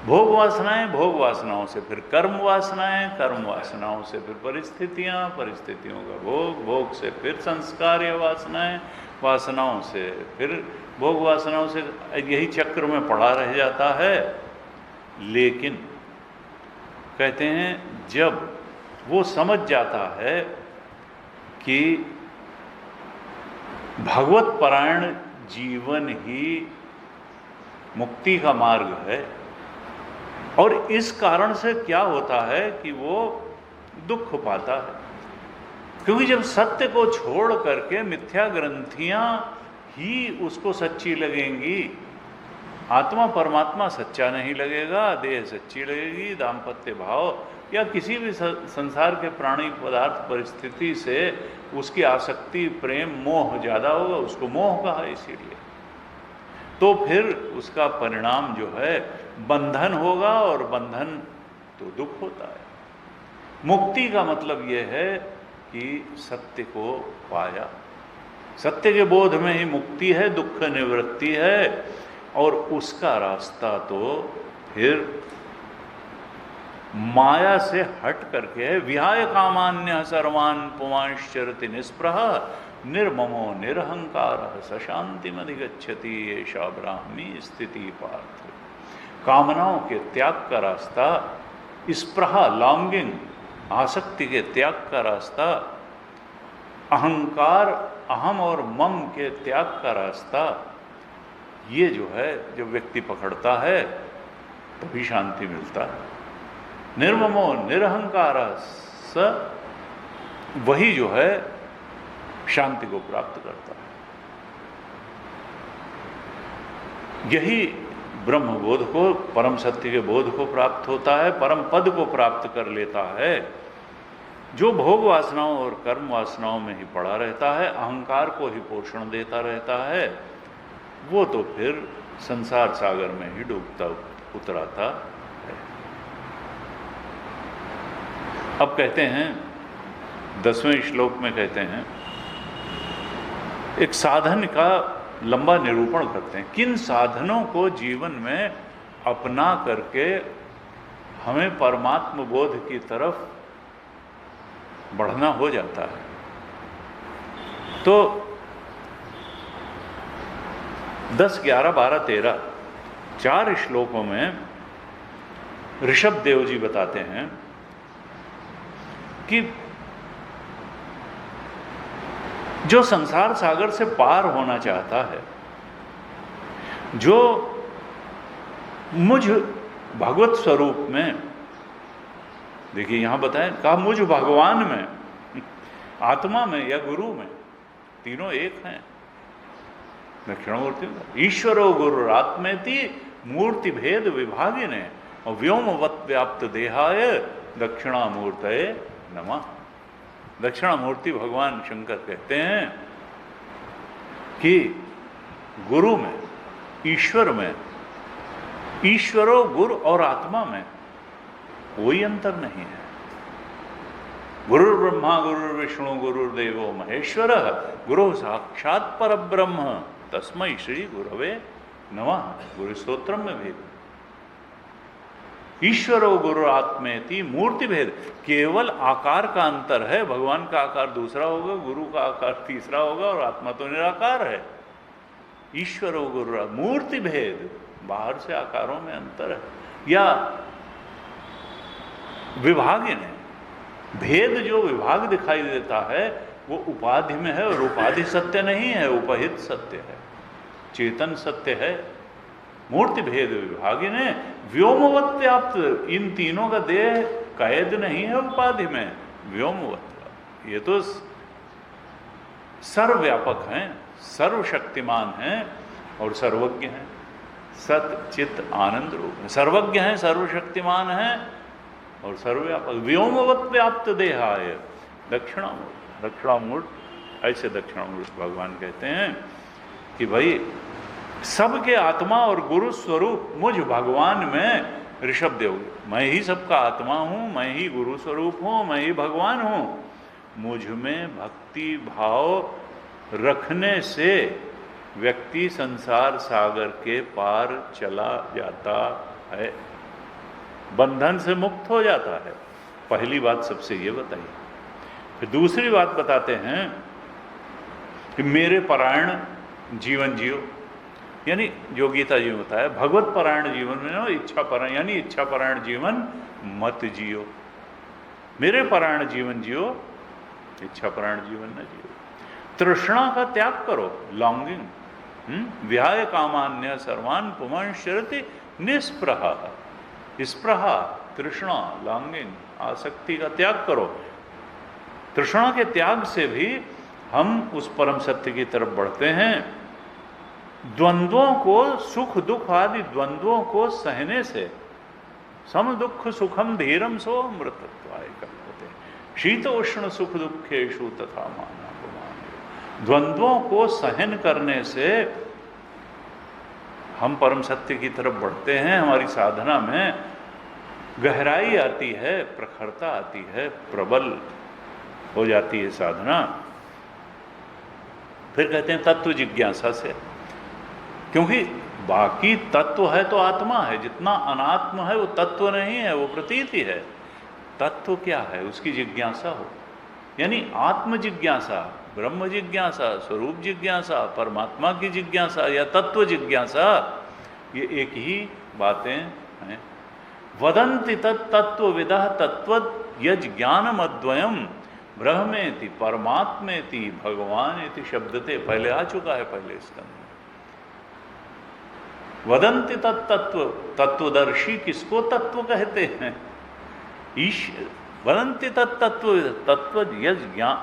भोग वासनाएं, भोग वासनाओं से फिर कर्म वासनाएं, कर्म वासनाओं से फिर परिस्थितियां, परिस्थितियों का भोग, भोग से फिर संस्कार या वासनाएं, वासनाओं से फिर भोग वासनाओं से यही चक्र में पड़ा रह जाता है। लेकिन कहते हैं जब वो समझ जाता है कि भगवत परायण जीवन ही मुक्ति का मार्ग है, और इस कारण से क्या होता है कि वो दुख पाता है, क्योंकि जब सत्य को छोड़ करके मिथ्या ग्रंथियां ही उसको सच्ची लगेंगी, आत्मा परमात्मा सच्चा नहीं लगेगा, देह सच्ची लगेगी, दाम्पत्य भाव या किसी भी संसार के प्राणी पदार्थ परिस्थिति से उसकी आसक्ति प्रेम मोह ज़्यादा होगा, उसको मोह कहा इसीलिए। तो फिर उसका परिणाम जो है बंधन होगा, और बंधन तो दुख होता है। मुक्ति का मतलब यह है कि सत्य को पाया, सत्य के बोध में ही मुक्ति है, दुख निवृत्ति है, और उसका रास्ता तो फिर माया से हट करके है। विहाय कामान्य सर्वान् पुमांश्चरति निस्पृह निर्ममो निरहंकार सशांतिमधिगच्छति एषा ब्राह्मी स्थिति पार्थ। कामनाओं के त्याग का रास्ता, स्पृहा लॉन्गिंग आसक्ति के त्याग का रास्ता, अहंकार अहम और मम के त्याग का रास्ता, ये जो है जब व्यक्ति पकड़ता है तभी शांति मिलता है। निर्ममो निरहंकार स, वही जो है शांति को प्राप्त करता है। यही ब्रह्म बोध को, परम सत्य के बोध को प्राप्त होता है, परम पद को प्राप्त कर लेता है। जो भोग वासनाओं और कर्म वासनाओं में ही पड़ा रहता है, अहंकार को ही पोषण देता रहता है, वो तो फिर संसार सागर में ही डूबता उतराता है। अब कहते हैं 10वें श्लोक में कहते हैं, एक साधन का लंबा निरूपण करते हैं। किन साधनों को जीवन में अपना करके हमें परमात्म बोध की तरफ बढ़ना हो जाता है। तो 10, 11, 12, 13 4 श्लोकों में ऋषभ देव जी बताते हैं कि जो संसार सागर से पार होना चाहता है, जो मुझ भगवत स्वरूप में, देखिए यहां बताएं, कहा मुझ भगवान में, आत्मा में या गुरु में, तीनों एक हैं। दक्षिणामूर्ति ईश्वरो गुरु आत्मेति मूर्ति भेद विभागिने और व्योमवत व्याप्त देहाय दक्षिणामूर्तये नमः। दक्षिणामूर्ति भगवान शंकर कहते हैं कि गुरु में, ईश्वर में, ईश्वरो गुरु और आत्मा में कोई अंतर नहीं है। गुरु ब्रह्मा गुरु विष्णु गुरुर्देवो महेश्वर गुरु साक्षात परब्रह्म तस्मै श्री गुरवे नमः। गुरु स्तोत्रम में भेद, ईश्वरो गुरु आत्मेति मूर्ति भेद, केवल आकार का अंतर है। भगवान का आकार दूसरा होगा, गुरु का आकार तीसरा होगा, और आत्मा तो निराकार है। ईश्वरो गुरु मूर्ति भेद, बाहर से आकारों में अंतर है, या विभागिन है। भेद जो विभाग दिखाई देता है वो उपाधि में है, और उपाधि सत्य नहीं है, उपहित सत्य है, चेतन सत्य है। मूर्ति भेद विभागिन है, व्योमवत व्याप्त, इन तीनों का देह कैद नहीं है उपाधि में, व्योमवत। ये तो सर्वव्यापक हैं, सर्वशक्तिमान हैं और सर्वज्ञ हैं, सत चित आनंद रूप है। सर्वज्ञ हैं, सर्वशक्तिमान हैं और सर्वव्यापक। व्योमवत व्याप्त देहाय दक्षिणामूर्त। दक्षिणामूर्त, ऐसे दक्षिणामूर्त भगवान कहते हैं कि भाई सबके आत्मा और गुरु स्वरूप मुझ भगवान में, ऋषभ देव, मैं ही सबका आत्मा हूँ, मैं ही गुरु स्वरूप हूँ, मैं ही भगवान हूँ। मुझ में भक्ति भाव रखने से व्यक्ति संसार सागर के पार चला जाता है, बंधन से मुक्त हो जाता है। पहली बात सबसे ये बताई। फिर दूसरी बात बताते हैं कि मेरे परायण जीवन जियो, यानी जो गीता जी में बताया, भगवत परायण जीवन में ना इच्छा परायण, यानी इच्छा परायण जीवन मत जियो, मेरे परायण जीवन जियो, इच्छा परायण जीवन न जियो। तृष्णा का त्याग करो, लॉन्गिंग, विहाय कामान्य सर्वान पुमांश्चरति निस्पृहा, स्पृहा तृष्णा लॉन्गिंग आसक्ति का त्याग करो। तृष्णा के त्याग से भी हम उस परम सत्य की तरफ बढ़ते हैं। द्वंद्वों को, सुख दुख आदि द्वंद्वों को सहने से, सम दुख सुखम धीरम सो अमृतत्वाय कल्पते, शीतोष्ण सुख दुखेषु तथा मानापमान। द्वंद्वों को सहन करने से हम परम सत्य की तरफ बढ़ते हैं। हमारी साधना में गहराई आती है, प्रखरता आती है, प्रबल हो जाती है साधना। फिर कहते हैं तत्व जिज्ञासा से, क्योंकि बाकी तत्व है तो आत्मा है, जितना अनात्म है वो तत्व नहीं है, वो प्रतीति है। तत्व क्या है, उसकी जिज्ञासा हो, यानी आत्म जिज्ञासा, ब्रह्म जिज्ञासा, स्वरूप जिज्ञासा, परमात्मा की जिज्ञासा या तत्व जिज्ञासा, ये एक ही बातें हैं। वदन्ति तत्व विदः तत्व यज ज्ञानम अद्वयम ब्रह्मेति परमात्मेति भगवानेति शब्दते, पहले आ चुका है पहले स्कंद में। वदन्ति तत्व, तत्वदर्शी किसको तत्व कहते हैं? ईश्वर। वदन्ति तत्व, तत्व यज ज्ञान,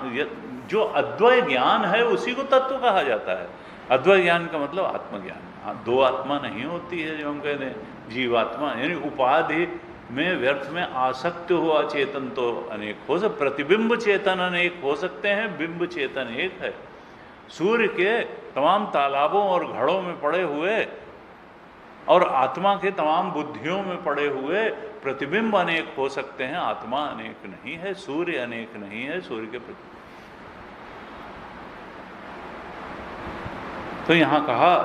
जो अद्वय ज्ञान है उसी को तत्व कहा जाता है। अद्वय ज्ञान का मतलब आत्मज्ञान। हाँ, दो आत्मा नहीं होती है जो हम कहते हैं जीवात्मा, यानी उपाधि में व्यर्थ में आसक्त हुआ चेतन तो अनेक हो सकते, प्रतिबिंब चेतन अनेक हो सकते हैं, बिंब चेतन एक है। सूर्य के तमाम तालाबों और घड़ों में पड़े हुए और आत्मा के तमाम बुद्धियों में पड़े हुए प्रतिबिंब अनेक हो सकते हैं, आत्मा अनेक नहीं है, सूर्य अनेक नहीं है, सूर्य के प्रतिबिंब। तो यहां कहा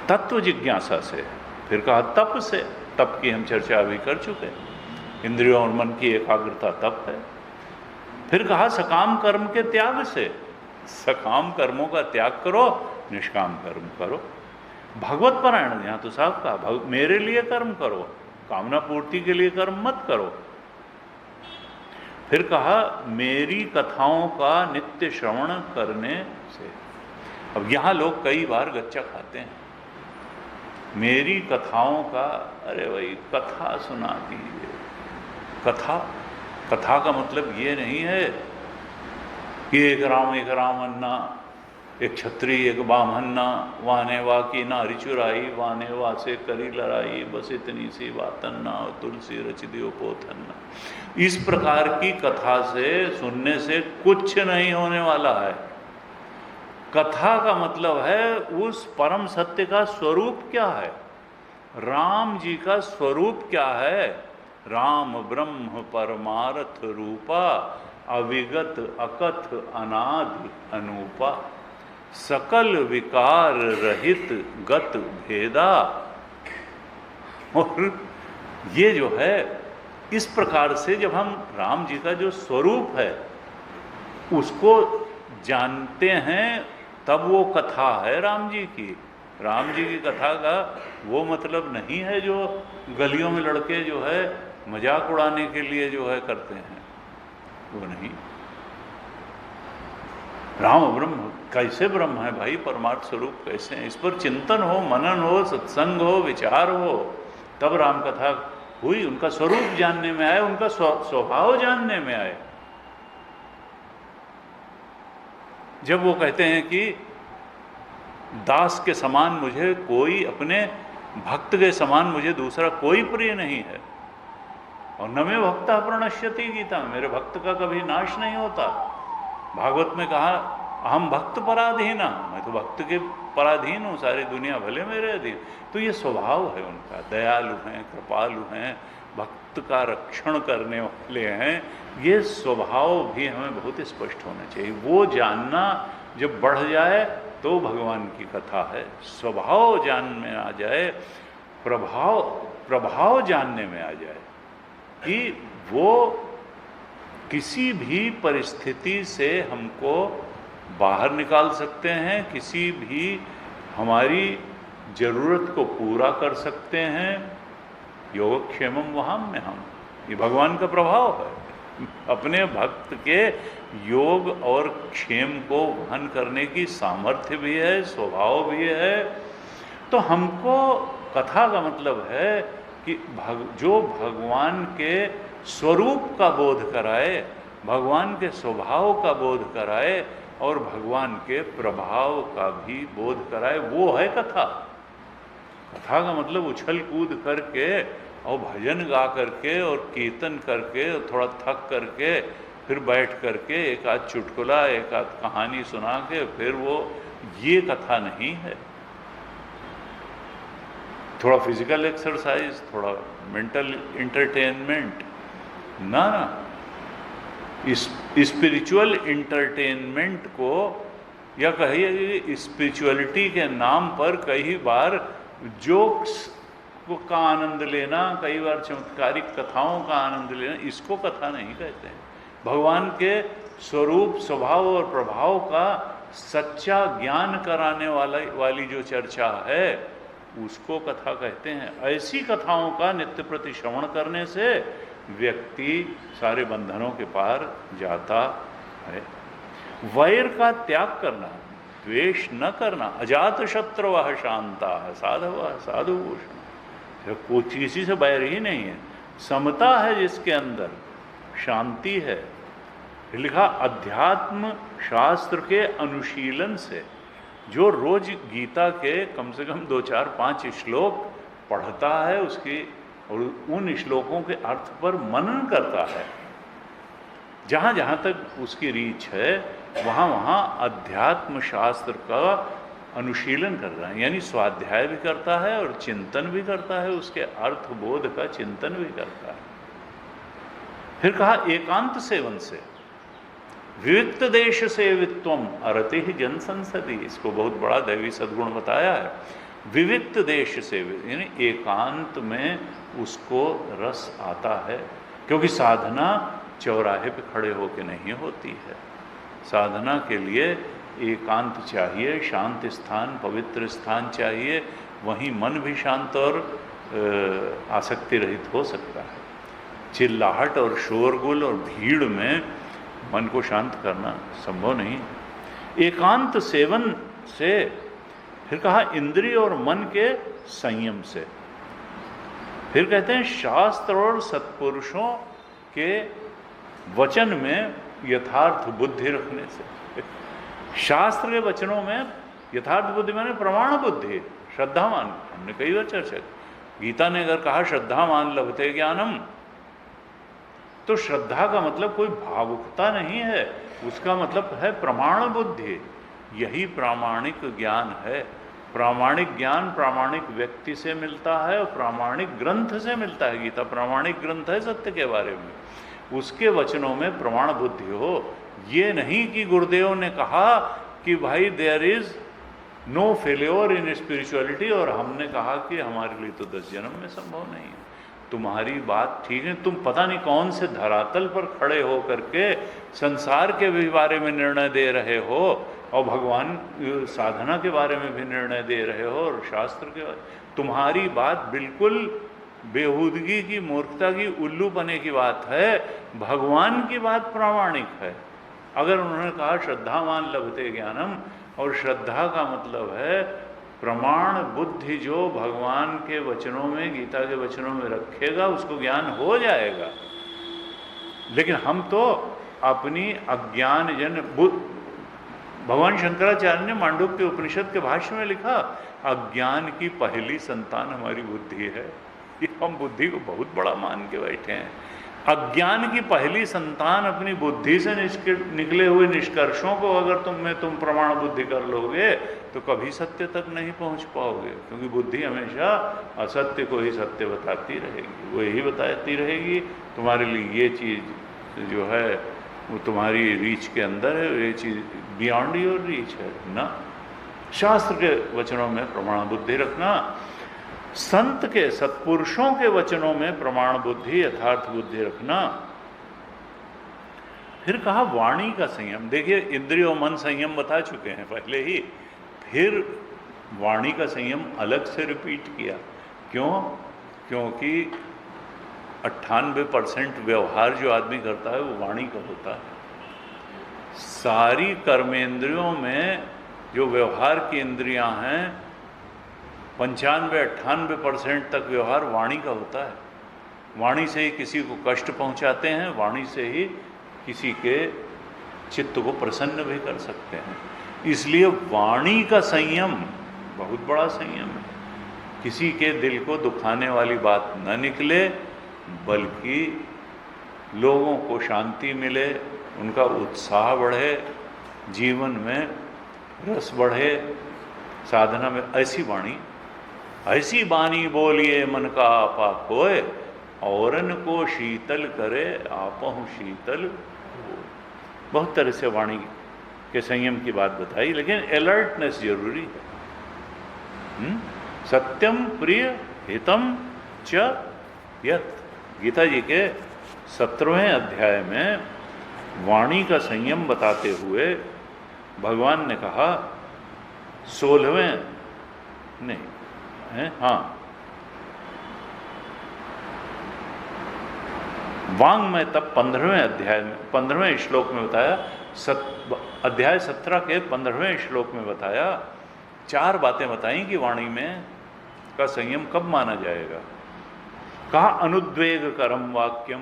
तत्व जिज्ञासा से, फिर कहा तप से। तप की हम चर्चा अभी कर चुके हैं, इंद्रियों और मन की एकाग्रता तप है। फिर कहा सकाम कर्म के त्याग से, सकाम कर्मों का त्याग करो, निष्काम कर्म करो। भगवत परायण, यहां तो साफ कहा मेरे लिए कर्म करो, कामना पूर्ति के लिए कर्म मत करो। फिर कहा मेरी कथाओं का नित्य श्रवण करने से। अब यहां लोग कई बार गच्चा खाते हैं, मेरी कथाओं का, अरे भाई कथा सुना दीजिए। कथा, कथा का मतलब ये नहीं है कि एक राम अन्ना, एक छत्री एक बामहन्ना, वाने वा की नारी चुराई, वाने वा से करी लड़ाई, बस इतनी सी बातन्ना, तुलसी रच दियो पोथन्ना। इस प्रकार की कथा से, सुनने से कुछ नहीं होने वाला है। कथा का मतलब है उस परम सत्य का स्वरूप क्या है, राम जी का स्वरूप क्या है। राम ब्रह्म परमार्थ रूपा, अविगत अकथ अनादि अनूपा, सकल विकार रहित गत भेदा। और ये जो है, इस प्रकार से जब हम राम जी का जो स्वरूप है उसको जानते हैं, तब वो कथा है राम जी की। राम जी की कथा का वो मतलब नहीं है जो गलियों में लड़के जो है मजाक उड़ाने के लिए जो है करते हैं, वो नहीं। राम ब्रह्म, कैसे ब्रह्म है भाई, परमार्थ स्वरूप कैसे हैं, इस पर चिंतन हो, मनन हो, सत्संग हो, विचार हो, तब राम कथा हुई। उनका स्वरूप जानने में आए, उनका स्वभाव जानने में आए। जब वो कहते हैं कि दास के समान मुझे कोई, अपने भक्त के समान मुझे दूसरा कोई प्रिय नहीं है, और न मे भक्तः प्रणश्यति, गीता में मेरे भक्त का कभी नाश नहीं होता। भागवत में कहा अहम भक्त पराधीन, मैं तो भक्त के पराधीन हूँ, सारी दुनिया भले मेरे अधीन। तो ये स्वभाव है उनका, दयालु हैं, कृपालु हैं, भक्त का रक्षण करने वाले हैं। ये स्वभाव भी हमें बहुत स्पष्ट होना चाहिए। वो जानना जब बढ़ जाए तो भगवान की कथा है। स्वभाव जानने में आ जाए, प्रभाव जानने में आ जाए कि वो किसी भी परिस्थिति से हमको बाहर निकाल सकते हैं, किसी भी हमारी जरूरत को पूरा कर सकते हैं। योगक्षेमम वहाम्य हम, ये भगवान का प्रभाव है। अपने भक्त के योग और क्षेम को वहन करने की सामर्थ्य भी है, स्वभाव भी है। तो हमको कथा का मतलब है कि जो भगवान के स्वरूप का बोध कराए, भगवान के स्वभाव का बोध कराए और भगवान के प्रभाव का भी बोध कराए, वो है कथा। कथा का मतलब उछल कूद करके और भजन गा करके और कीर्तन करके और थोड़ा थक करके फिर बैठ करके एक आध चुटकुला, एक आध कहानी सुना के फिर वो, ये कथा नहीं है। थोड़ा फिजिकल एक्सरसाइज, थोड़ा मेंटल इंटरटेनमेंट ना, स्पिरिचुअल इंटरटेनमेंट को या कहिए स्पिरिचुअलिटी के नाम पर कई बार जोक्स का आनंद लेना, कई बार चमत्कारिक कथाओं का आनंद लेना, इसको कथा नहीं कहते हैं। भगवान के स्वरूप, स्वभाव और प्रभाव का सच्चा ज्ञान कराने वाली जो चर्चा है उसको कथा कहते हैं। ऐसी कथाओं का नित्य प्रति श्रवण करने से व्यक्ति सारे बंधनों के पार जाता है। वैर का त्याग करना, द्वेष न करना, अजात शत्रवः शांता साधवः साधुभूषण, कोई किसी से बैर ही नहीं है, समता है जिसके अंदर, शांति है। लिखा अध्यात्म शास्त्र के अनुशीलन से, जो रोज गीता के कम से कम 2, 4, 5 श्लोक पढ़ता है उसकी और उन श्लोकों के अर्थ पर मनन करता है, जहाँ जहाँ तक उसकी रीच है वहाँ वहाँ अध्यात्म शास्त्र का अनुशीलन कर रहा है, यानी स्वाध्याय भी करता है और चिंतन भी करता है, उसके अर्थ बोध का चिंतन भी करता है। फिर कहा एकांत सेवन से, विविक्त देश सेवित्वम अरति ही जन संसदी, इसको बहुत बड़ा दैवी सद्गुण बताया है। विविक्त देश सेवित यानी एकांत में उसको रस आता है, क्योंकि साधना चौराहे पे खड़े होके नहीं होती है। साधना के लिए एकांत चाहिए, शांत स्थान, पवित्र स्थान चाहिए, वहीं मन भी शांत और आसक्ति रहित हो सकता है। चिल्लाहट और शोरगुल और भीड़ में मन को शांत करना संभव नहीं। एकांत सेवन से, फिर कहा इंद्रिय और मन के संयम से, फिर कहते हैं शास्त्र और सत्पुरुषों के वचन में यथार्थ बुद्धि रखने से। शास्त्र के वचनों में यथार्थ बुद्धि माने प्रमाण बुद्धि, श्रद्धावान, हमने कई बार चर्चा की। गीता ने अगर कहा श्रद्धावान लभते ज्ञानम, तो श्रद्धा का मतलब कोई भावुकता नहीं है, उसका मतलब है प्रमाण बुद्धि। यही प्रामाणिक ज्ञान है। प्रामाणिक ज्ञान प्रामाणिक व्यक्ति से मिलता है और प्रामाणिक ग्रंथ से मिलता है। गीता प्रामाणिक ग्रंथ है सत्य के बारे में, उसके वचनों में प्रमाण बुद्धि हो। ये नहीं कि गुरुदेव ने कहा कि भाई there is no failure in spirituality और हमने कहा कि हमारे लिए तो 10 जन्म में संभव नहीं है। तुम्हारी बात ठीक है, तुम पता नहीं कौन से धरातल पर खड़े हो करके संसार के भी बारे में निर्णय दे रहे हो और भगवान साधना के बारे में भी निर्णय दे रहे हो और शास्त्र के बारे। तुम्हारी बात बिल्कुल बेहूदगी की, मूर्खता की, उल्लूपने की बात है। भगवान की बात प्रामाणिक है। अगर उन्होंने कहा श्रद्धावान लभते ज्ञानम, और श्रद्धा का मतलब है प्रमाण बुद्धि, जो भगवान के वचनों में, गीता के वचनों में रखेगा उसको ज्ञान हो जाएगा। लेकिन हम तो अपनी अज्ञान जन भगवान शंकराचार्य ने मांडुक्य उपनिषद के भाष्य में लिखा, अज्ञान की पहली संतान हमारी बुद्धि है। ये हम बुद्धि को बहुत बड़ा मान के बैठे हैं। अज्ञान की पहली संतान अपनी बुद्धि से निकले हुए निष्कर्षों को अगर तुम प्रमाण बुद्धि कर लोगे तो कभी सत्य तक नहीं पहुंच पाओगे, क्योंकि बुद्धि हमेशा असत्य को ही सत्य बताती रहेगी, वो यही बताती रहेगी तुम्हारे लिए ये चीज़ जो है वो तुम्हारी रीच के अंदर है, ये चीज़ बियॉन्ड योर रीच है ना। शास्त्र के वचनों में प्रमाण बुद्धि रखना, संत के, सत्पुरुषों के वचनों में प्रमाण बुद्धि, यथार्थ बुद्धि रखना। फिर कहा वाणी का संयम। देखिए इंद्रिय और मन संयम बता चुके हैं पहले ही। फिर वाणी का संयम अलग से रिपीट किया। क्यों? क्योंकि 98% व्यवहार जो आदमी करता है वो वाणी का होता है। सारी कर्मेंद्रियों में जो व्यवहार की इंद्रियां हैं 95-98% तक व्यवहार वाणी का होता है। वाणी से ही किसी को कष्ट पहुंचाते हैं, वाणी से ही किसी के चित्त को प्रसन्न भी कर सकते हैं। इसलिए वाणी का संयम बहुत बड़ा संयम है। किसी के दिल को दुखाने वाली बात न निकले, बल्कि लोगों को शांति मिले, उनका उत्साह बढ़े, जीवन में रस बढ़े, साधना में। ऐसी वाणी बोलिए मन का आपा खोए, औरन को शीतल करे आपहु शीतल हो। बहुत तरह से वाणी के संयम की बात बताई, लेकिन अलर्टनेस जरूरी है। सत्यम प्रिय हितम च यत्। गीता जी के 17वें अध्याय में वाणी का संयम बताते हुए भगवान ने कहा, 16वें नहीं है, हाँ, वांग में तब 15वें अध्याय में 15वें श्लोक में बताया, अध्याय 17 के 15वें श्लोक में बताया, 4 बातें बताई कि वाणी में का संयम कब माना जाएगा। कहा अनुद्वेग करम वाक्यम,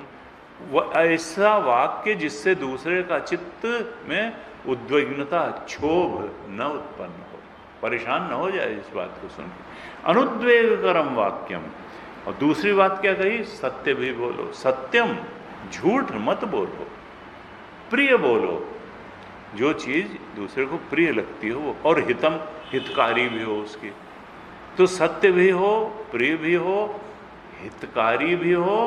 वह ऐसा वाक्य जिससे दूसरे का चित्त में उद्विग्नता, क्षोभ न उत्पन्न हो, परेशान न हो जाए इस बात को सुन के। अनुद्वेग करम वाक्यम। और दूसरी बात क्या कही? सत्य भी बोलो, सत्यम, झूठ मत बोलो, प्रिय बोलो, जो चीज दूसरे को प्रिय लगती हो वो, और हितम, हितकारी भी हो उसकी। तो सत्य भी हो, प्रिय भी हो, हितकारी भी हो,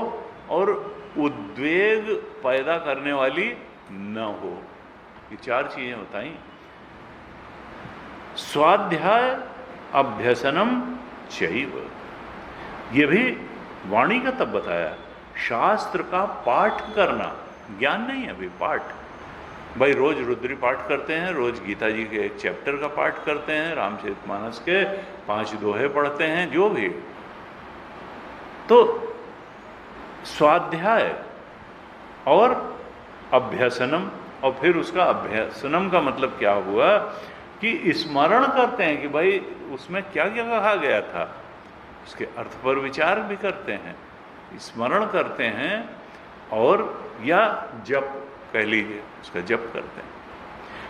और उद्वेग पैदा करने वाली न हो। ये 4 चीजें बताई। स्वाध्याय अभ्यसनम चैव, ये भी वाणी का तब बताया। शास्त्र का पाठ करना, ज्ञान नहीं है, अभी पाठ। भाई रोज रुद्री पाठ करते हैं, रोज गीता जी के एक चैप्टर का पाठ करते हैं, रामचरितमानस के 5 दोहे पढ़ते हैं, जो भी। तो स्वाध्याय और अभ्यसनम, और फिर उसका अभ्यसनम का मतलब क्या हुआ कि स्मरण करते हैं कि भाई उसमें क्या क्या कहा गया था, उसके अर्थ पर विचार भी करते हैं, स्मरण करते हैं, और या जप कह लीजिए, उसका जप करते हैं।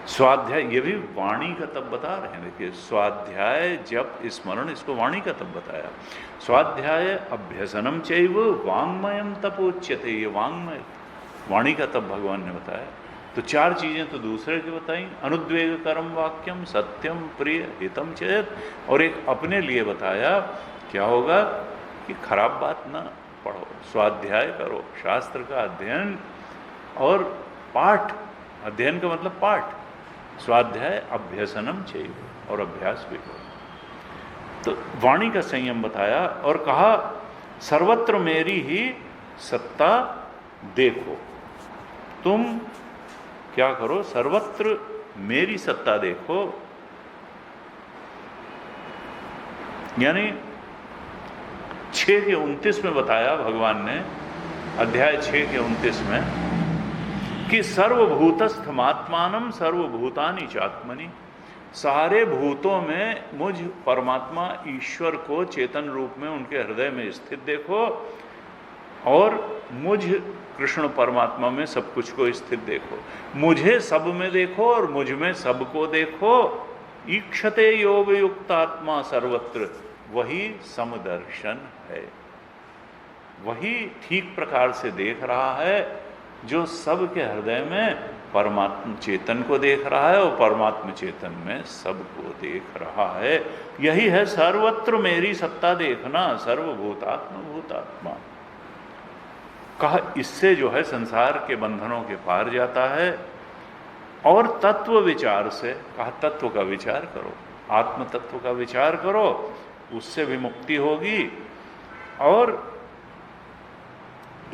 स्वाध्याय, ये भी वाणी का तब बता रहे हैं। देखिए, स्वाध्याय, जप, स्मरण, इसको वाणी का तब बताया। स्वाध्याय अभ्यसनम चैव वांग्मयम तपोच्यते, ये वांग्मय, वाणी का तब भगवान ने बताया। तो 4 चीजें तो दूसरे की बताई, अनुद्वेग करम वाक्यम, सत्यम, प्रिय, हितम चेत, और एक अपने लिए बताया। क्या होगा कि खराब बात ना पढ़ो, स्वाध्याय करो, शास्त्र का अध्ययन और पाठ। अध्ययन का मतलब पाठ। स्वाध्याय अभ्यसनम चाहिए, और अभ्यास भी करो। तो वाणी का संयम बताया, और कहा सर्वत्र मेरी ही सत्ता देखो। तुम क्या करो? सर्वत्र मेरी सत्ता देखो। यानी 6 के 29 में बताया भगवान ने, अध्याय 6 के 29 में, कि सर्वभूतस्थमात्मानम सर्वभूतानि चात्मनि, सारे भूतों में मुझ परमात्मा ईश्वर को चेतन रूप में उनके हृदय में स्थित देखो, और मुझ कृष्ण परमात्मा में सब कुछ को स्थित देखो। मुझे सब में देखो और मुझ में सबको देखो। ईक्षते योग युक्त आत्मा सर्वत्र, वही समदर्शन है, वही ठीक प्रकार से देख रहा है, जो सबके हृदय में परमात्मा चेतन को देख रहा है और परमात्मा चेतन में सबको देख रहा है। यही है सर्वत्र मेरी सत्ता देखना, सर्वभूतात्मा भूतात्मा। कहा इससे जो है संसार के बंधनों के पार जाता है। और तत्व विचार से, कहा तत्व का विचार करो, आत्म तत्व का विचार करो, उससे भी मुक्ति होगी। और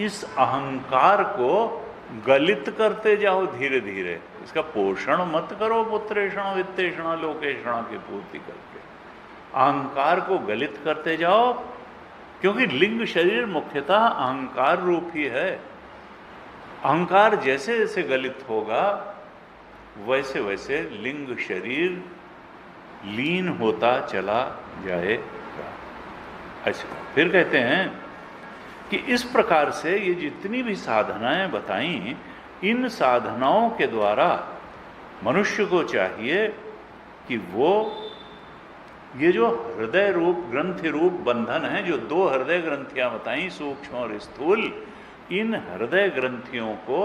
इस अहंकार को गलित करते जाओ धीरे धीरे, इसका पोषण मत करो पुत्रेषण वित्तेषण लोकेषण की पूर्ति करके। अहंकार को गलित करते जाओ, क्योंकि लिंग शरीर मुख्यतः अहंकार रूप ही है। अहंकार जैसे जैसे गलित होगा वैसे वैसे लिंग शरीर लीन होता चला जाएगा। अच्छा, फिर कहते हैं कि इस प्रकार से ये जितनी भी साधनाएं बताई, इन साधनाओं के द्वारा मनुष्य को चाहिए कि वो ये जो हृदय रूप ग्रंथि रूप बंधन है, जो दो हृदय ग्रंथियां बताई, सूक्ष्म और स्थूल, इन हृदय ग्रंथियों को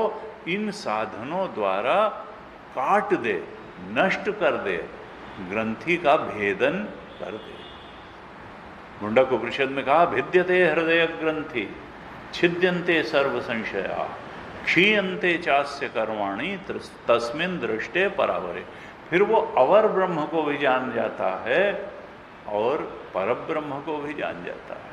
इन साधनों द्वारा काट दे, नष्ट कर दे, ग्रंथि का भेदन कर दे। मुंडक उपनिषद में कहा, भिद्यते हृदय ग्रंथि छिद्यन्ते सर्व संशया क्षीयन्ते चास्य कर्माणि तस्मिन् दृष्टे परावरे। फिर वो अवर ब्रह्म को भी जान जाता है और परब्रह्म को भी जान जाता है।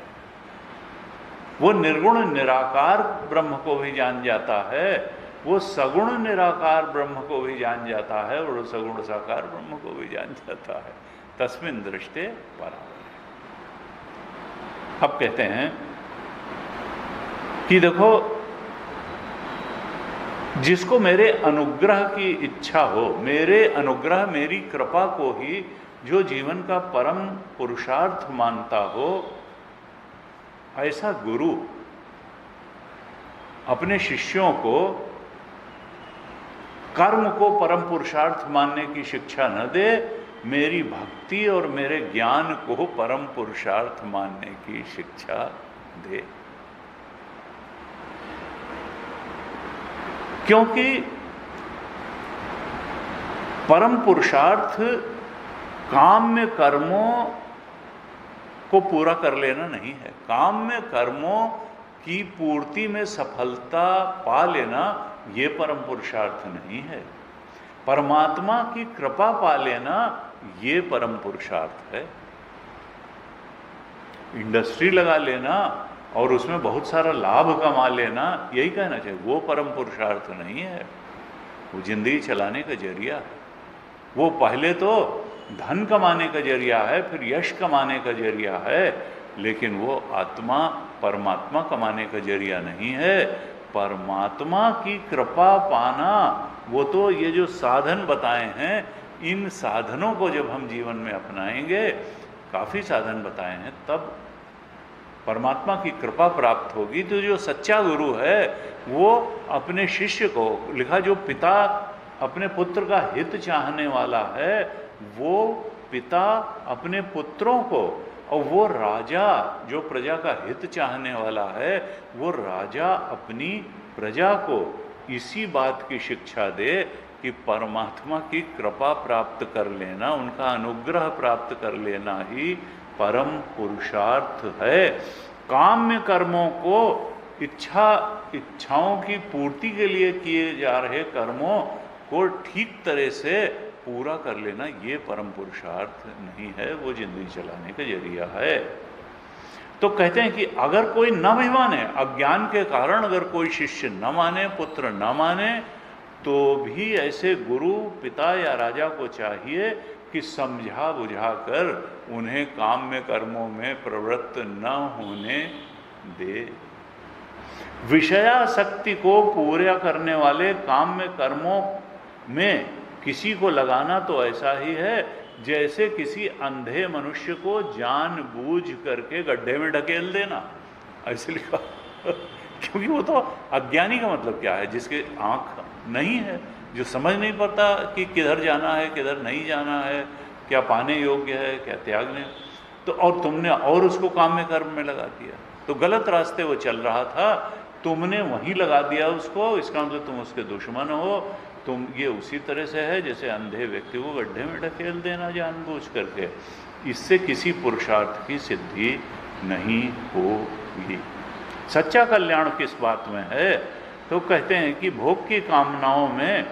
वो निर्गुण निराकार ब्रह्म को भी जान जाता है, वो सगुण निराकार ब्रह्म को भी जान जाता है, और सगुण साकार ब्रह्म को भी जान जाता है। तस्मिन् दृष्टे परावरे। अब कहते हैं कि देखो, जिसको मेरे अनुग्रह की इच्छा हो, मेरे अनुग्रह मेरी कृपा को ही जो जीवन का परम पुरुषार्थ मानता हो, ऐसा गुरु अपने शिष्यों को कर्म को परम पुरुषार्थ मानने की शिक्षा न दे, मेरी भक्ति और मेरे ज्ञान को परम पुरुषार्थ मानने की शिक्षा दे। क्योंकि परम पुरुषार्थ काम्य कर्मों को पूरा कर लेना नहीं है। काम्य कर्मों की पूर्ति में सफलता पा लेना ये परम पुरुषार्थ नहीं है। परमात्मा की कृपा पा लेना ये परम पुरुषार्थ है। इंडस्ट्री लगा लेना और उसमें बहुत सारा लाभ कमा लेना, यही कहना चाहिए, वो परम पुरुषार्थ नहीं है। वो जिंदगी चलाने का जरिया है। वो पहले तो धन कमाने का जरिया है, फिर यश कमाने का जरिया है, लेकिन वो आत्मा परमात्मा कमाने का जरिया नहीं है। परमात्मा की कृपा पाना, वो तो ये जो साधन बताए हैं, इन साधनों को जब हम जीवन में अपनाएंगे, काफ़ी साधन बताए हैं, तब परमात्मा की कृपा प्राप्त होगी। तो जो सच्चा गुरु है वो अपने शिष्य को, लिखा जो पिता अपने पुत्र का हित चाहने वाला है, वो पिता अपने पुत्रों को, और वो राजा जो प्रजा का हित चाहने वाला है, वो राजा अपनी प्रजा को इसी बात की शिक्षा दे कि परमात्मा की कृपा प्राप्त कर लेना, उनका अनुग्रह प्राप्त कर लेना ही परम पुरुषार्थ है। काम्य कर्मों को इच्छाओं की पूर्ति के लिए किए जा रहे कर्मों को ठीक तरह से पूरा कर लेना ये परम पुरुषार्थ नहीं है, वो जिंदगी चलाने का जरिया है। तो कहते हैं कि अगर कोई न भी माने, अज्ञान के कारण अगर कोई शिष्य न माने, पुत्र न माने, तो भी ऐसे गुरु पिता या राजा को चाहिए कि समझा बुझाकर उन्हें काम्य कर्मों में प्रवृत्त न होने दे। विषयासक्ति को पूरा करने वाले काम्य कर्मों में किसी को लगाना तो ऐसा ही है जैसे किसी अंधे मनुष्य को जानबूझ करके गड्ढे में ढकेल देना, ऐसे लिखा। क्योंकि वो तो अज्ञानी का मतलब क्या है, जिसके आंख नहीं है, जो समझ नहीं पाता कि किधर जाना है किधर नहीं जाना है, क्या पाने योग्य है क्या त्यागने। तो और तुमने और उसको काम्य कर्म में लगा दिया, तो गलत रास्ते वो चल रहा था, तुमने वहीं लगा दिया उसको, इसका मतलब तुम उसके दुश्मन हो। तुम ये उसी तरह से है जैसे अंधे व्यक्ति को गड्ढे में ढकेल देना जानबूझ करके। इससे किसी पुरुषार्थ की सिद्धि नहीं होगी। सच्चा कल्याण किस बात में है? तो कहते हैं कि भोग की कामनाओं में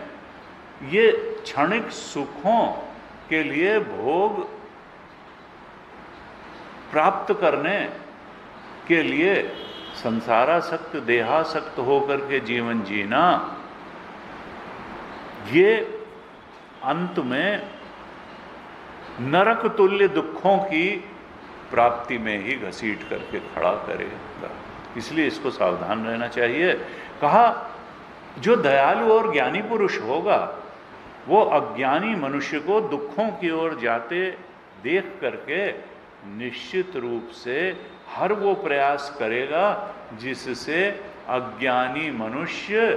ये क्षणिक सुखों के लिए भोग प्राप्त करने के लिए संसारासक्त देहासक्त होकर के जीवन जीना, ये अंत में नरक तुल्य दुखों की प्राप्ति में ही घसीट करके खड़ा करेगा। इसलिए इसको सावधान रहना चाहिए। कहा जो दयालु और ज्ञानी पुरुष होगा वो अज्ञानी मनुष्य को दुखों की ओर जाते देख करके निश्चित रूप से हर वो प्रयास करेगा जिससे अज्ञानी मनुष्य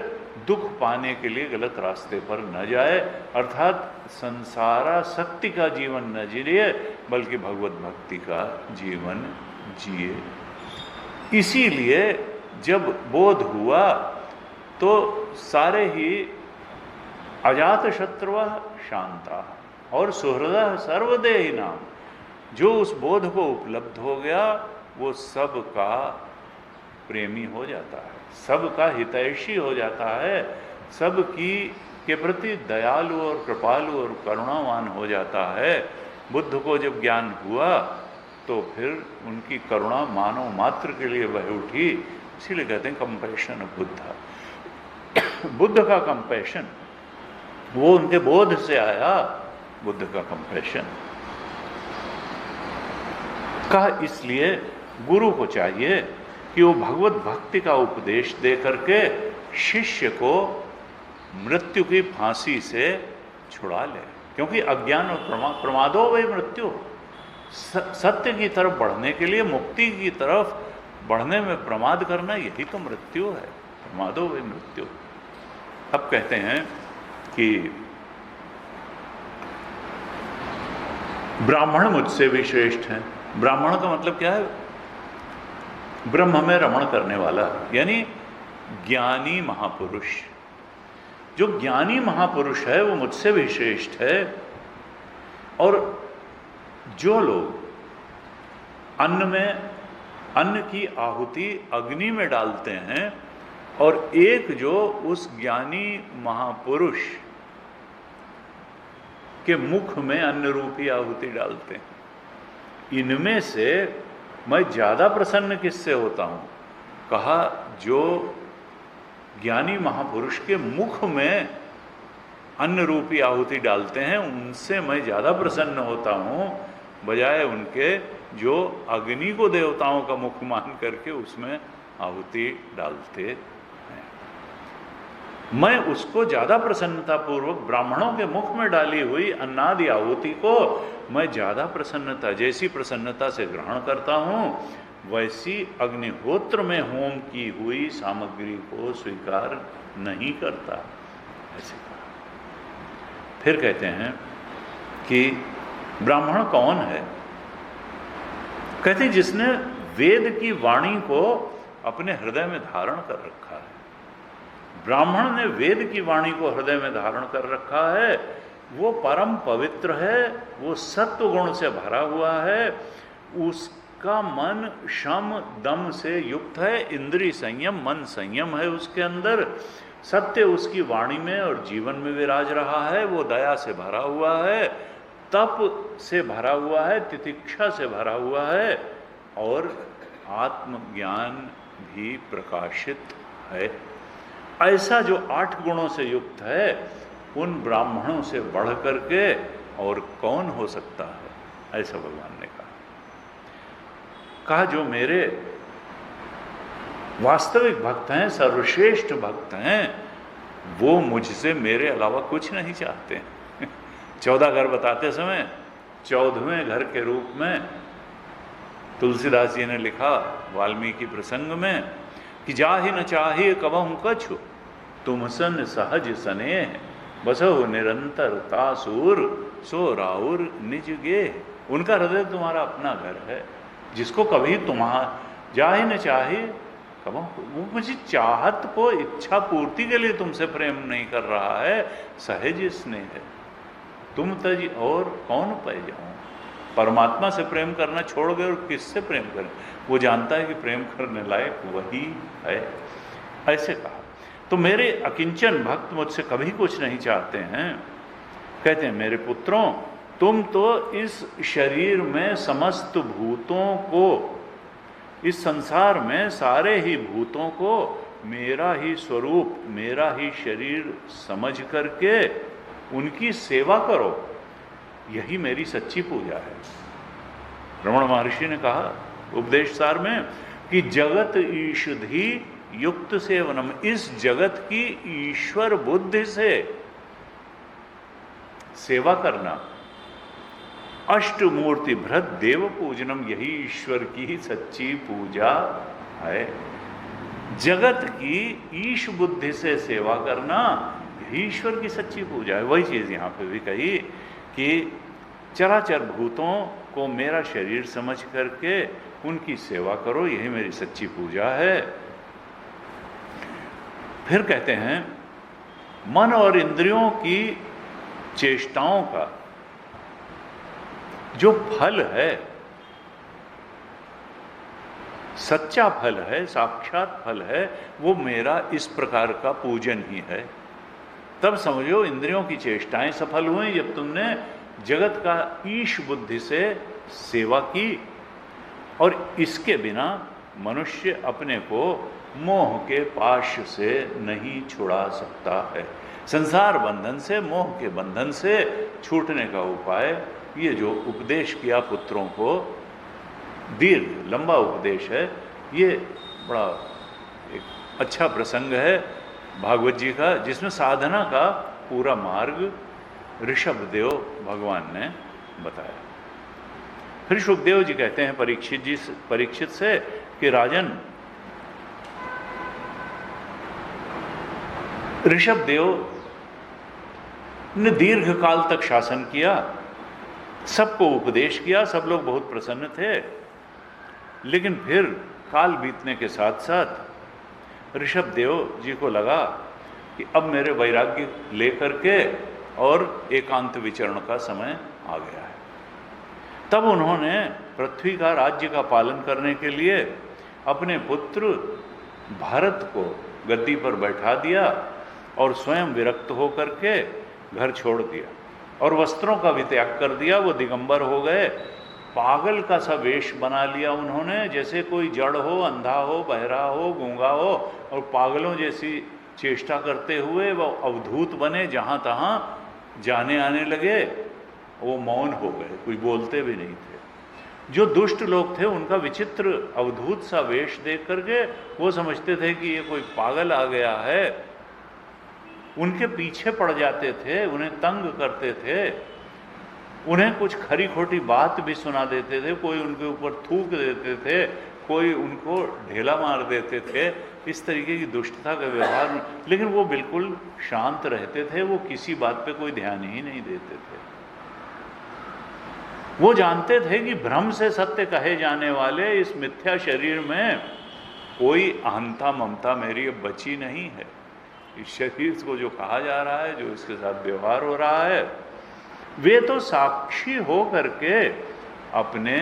दुख पाने के लिए गलत रास्ते पर न जाए, अर्थात संसारासक्ति का जीवन न जिए बल्कि भगवत भक्ति का जीवन जिए। इसीलिए जब बोध हुआ तो सारे ही अजात शत्रु शांता और सुहृदः सर्वदेहि नाम, जो उस बोध को उपलब्ध हो गया वो सबका प्रेमी हो जाता है, सबका हितैषी हो जाता है, सबकी के प्रति दयालु और कृपालु और करुणावान हो जाता है। बुद्ध को जब ज्ञान हुआ तो फिर उनकी करुणा मानव मात्र के लिए बह उठी। इसीलिए कहते हैं कंपैशन ऑफ बुद्ध। बुद्ध का कंपैशन वो उनके बोध से आया, बुद्ध का कंपैशन का। इसलिए गुरु को चाहिए कि वो भगवत भक्ति का उपदेश दे करके शिष्य को मृत्यु की फांसी से छुड़ा ले, क्योंकि अज्ञान और प्रमादो वही मृत्यु। सत्य की तरफ बढ़ने के लिए, मुक्ति की तरफ बढ़ने में प्रमाद करना यही तो मृत्यु है, प्रमादो वही मृत्यु। अब कहते हैं कि ब्राह्मण मुझसे भी श्रेष्ठ हैं। ब्राह्मण का मतलब क्या है? ब्रह्म में रमण करने वाला, यानी ज्ञानी महापुरुष। जो ज्ञानी महापुरुष है वो मुझसे भी श्रेष्ठ है। और जो लोग अन्न की आहुति अग्नि में डालते हैं और एक जो उस ज्ञानी महापुरुष के मुख में अन्न रूपी आहुति डालते हैं, इनमें से मैं ज़्यादा प्रसन्न किससे होता हूँ? कहा जो ज्ञानी महापुरुष के मुख में अन्न रूपी आहुति डालते हैं उनसे मैं ज़्यादा प्रसन्न होता हूँ, बजाय उनके जो अग्नि को देवताओं का मुख मान करके उसमें आहुति डालते हैं। मैं उसको ज़्यादा प्रसन्नतापूर्वक ब्राह्मणों के मुख में डाली हुई अन्नादि आहुति को मैं ज़्यादा प्रसन्नता, जैसी प्रसन्नता से ग्रहण करता हूँ वैसी अग्निहोत्र में होम की हुई सामग्री को स्वीकार नहीं करता। ऐसे कहा। फिर कहते हैं कि ब्राह्मण कौन है? कहते हैं जिसने वेद की वाणी को अपने हृदय में धारण कर रखा है। ब्राह्मण ने वेद की वाणी को हृदय में धारण कर रखा है, वो परम पवित्र है, वो सत्व गुण से भरा हुआ है, उसका मन शम दम से युक्त है, इंद्रिय संयम मन संयम है उसके अंदर, सत्य उसकी वाणी में और जीवन में विराज रहा है, वो दया से भरा हुआ है, तप से भरा हुआ है, तितिक्षा से भरा हुआ है और आत्मज्ञान भी प्रकाशित है। ऐसा जो 8 गुणों से युक्त है उन ब्राह्मणों से बढ़ करके और कौन हो सकता है? ऐसा भगवान ने कहा जो मेरे वास्तविक भक्त हैं, सर्वश्रेष्ठ भक्त हैं, वो मुझसे मेरे अलावा कुछ नहीं चाहते। 14 घर बताते समय 14वें घर के रूप में तुलसीदास जी ने लिखा वाल्मीकि प्रसंग में कि जाहि न चाहिए कबहु कछु तुम सन सहज स्नेह बसहु निरंतर तासुर सो राउर निज गे। उनका हृदय तुम्हारा अपना घर है, जिसको कभी तुम्हारा जाहि न चाहिए कबहु, वो मुझे चाहत को इच्छा पूर्ति के लिए तुमसे प्रेम नहीं कर रहा है, सहज स्नेह है। तुम तज और कौन पाए जाऊं? परमात्मा से प्रेम करना छोड़ गए और किससे प्रेम करें? वो जानता है कि प्रेम करने लायक वही है। ऐसे कहा। तो मेरे अकिंचन भक्त मुझसे कभी कुछ नहीं चाहते हैं। कहते हैं मेरे पुत्रों, तुम तो इस शरीर में समस्त भूतों को, इस संसार में सारे ही भूतों को मेरा ही स्वरूप, मेरा ही शरीर समझ करके उनकी सेवा करो। यही मेरी सच्ची पूजा है। रमण महर्षि ने कहा उपदेश सार में कि जगत ईषधि युक्त सेवनम, इस जगत की ईश्वर बुद्धि से सेवा करना, अष्टमूर्ति भृत देव पूजनम, यही ईश्वर की सच्ची पूजा है। जगत की ईश बुद्धि से सेवा करना यही ईश्वर की सच्ची पूजा है। वही चीज यहां पे भी कही कि चराचर भूतों को मेरा शरीर समझ करके उनकी सेवा करो, यही मेरी सच्ची पूजा है। फिर कहते हैं मन और इंद्रियों की चेष्टाओं का जो फल है, सच्चा फल है, साक्षात फल है, वो मेरा इस प्रकार का पूजन ही है। तब समझो इंद्रियों की चेष्टाएं सफल हुई जब तुमने जगत का ईश बुद्धि से सेवा की। और इसके बिना मनुष्य अपने को मोह के पाश से नहीं छुड़ा सकता है। संसार बंधन से, मोह के बंधन से छूटने का उपाय ये जो उपदेश किया पुत्रों को, दीर्घ लंबा उपदेश है, ये बड़ा एक अच्छा प्रसंग है भागवत जी का, जिसमें साधना का पूरा मार्ग ऋषभदेव भगवान ने बताया। फिर सुखदेव जी कहते हैं परीक्षित से कि राजन, ऋषभदेव ने दीर्घ काल तक शासन किया, सबको उपदेश किया, सब लोग बहुत प्रसन्न थे। लेकिन फिर काल बीतने के साथ साथ ऋषभदेव जी को लगा कि अब मेरे वैराग्य लेकर के और एकांत विचरण का समय आ गया है। तब उन्होंने पृथ्वी का राज्य का पालन करने के लिए अपने पुत्र भरत को गद्दी पर बैठा दिया और स्वयं विरक्त होकर के घर छोड़ दिया और वस्त्रों का भी त्याग कर दिया। वो दिगंबर हो गए, पागल का सा वेश बना लिया उन्होंने, जैसे कोई जड़ हो, अंधा हो, बहरा हो, गूंगा हो, और पागलों जैसी चेष्टा करते हुए वो अवधूत बने, जहां तहां जाने आने लगे। वो मौन हो गए, कुछ बोलते भी नहीं थे। जो दुष्ट लोग थे उनका विचित्र अवधूत सा वेश देख करके वो समझते थे कि ये कोई पागल आ गया है, उनके पीछे पड़ जाते थे, उन्हें तंग करते थे, उन्हें कुछ खरी खोटी बात भी सुना देते थे, कोई उनके ऊपर थूक देते थे, कोई उनको ढेला मार देते थे। इस तरीके की दुष्टता का व्यवहार, लेकिन वो बिल्कुल शांत रहते थे, वो किसी बात पे कोई ध्यान ही नहीं देते थे। वो जानते थे कि भ्रम से सत्य कहे जाने वाले इस मिथ्या शरीर में कोई अहंता ममता मेरी अब बची नहीं है। इस शरीर को जो कहा जा रहा है, जो इसके साथ व्यवहार हो रहा है, वे तो साक्षी हो करके अपने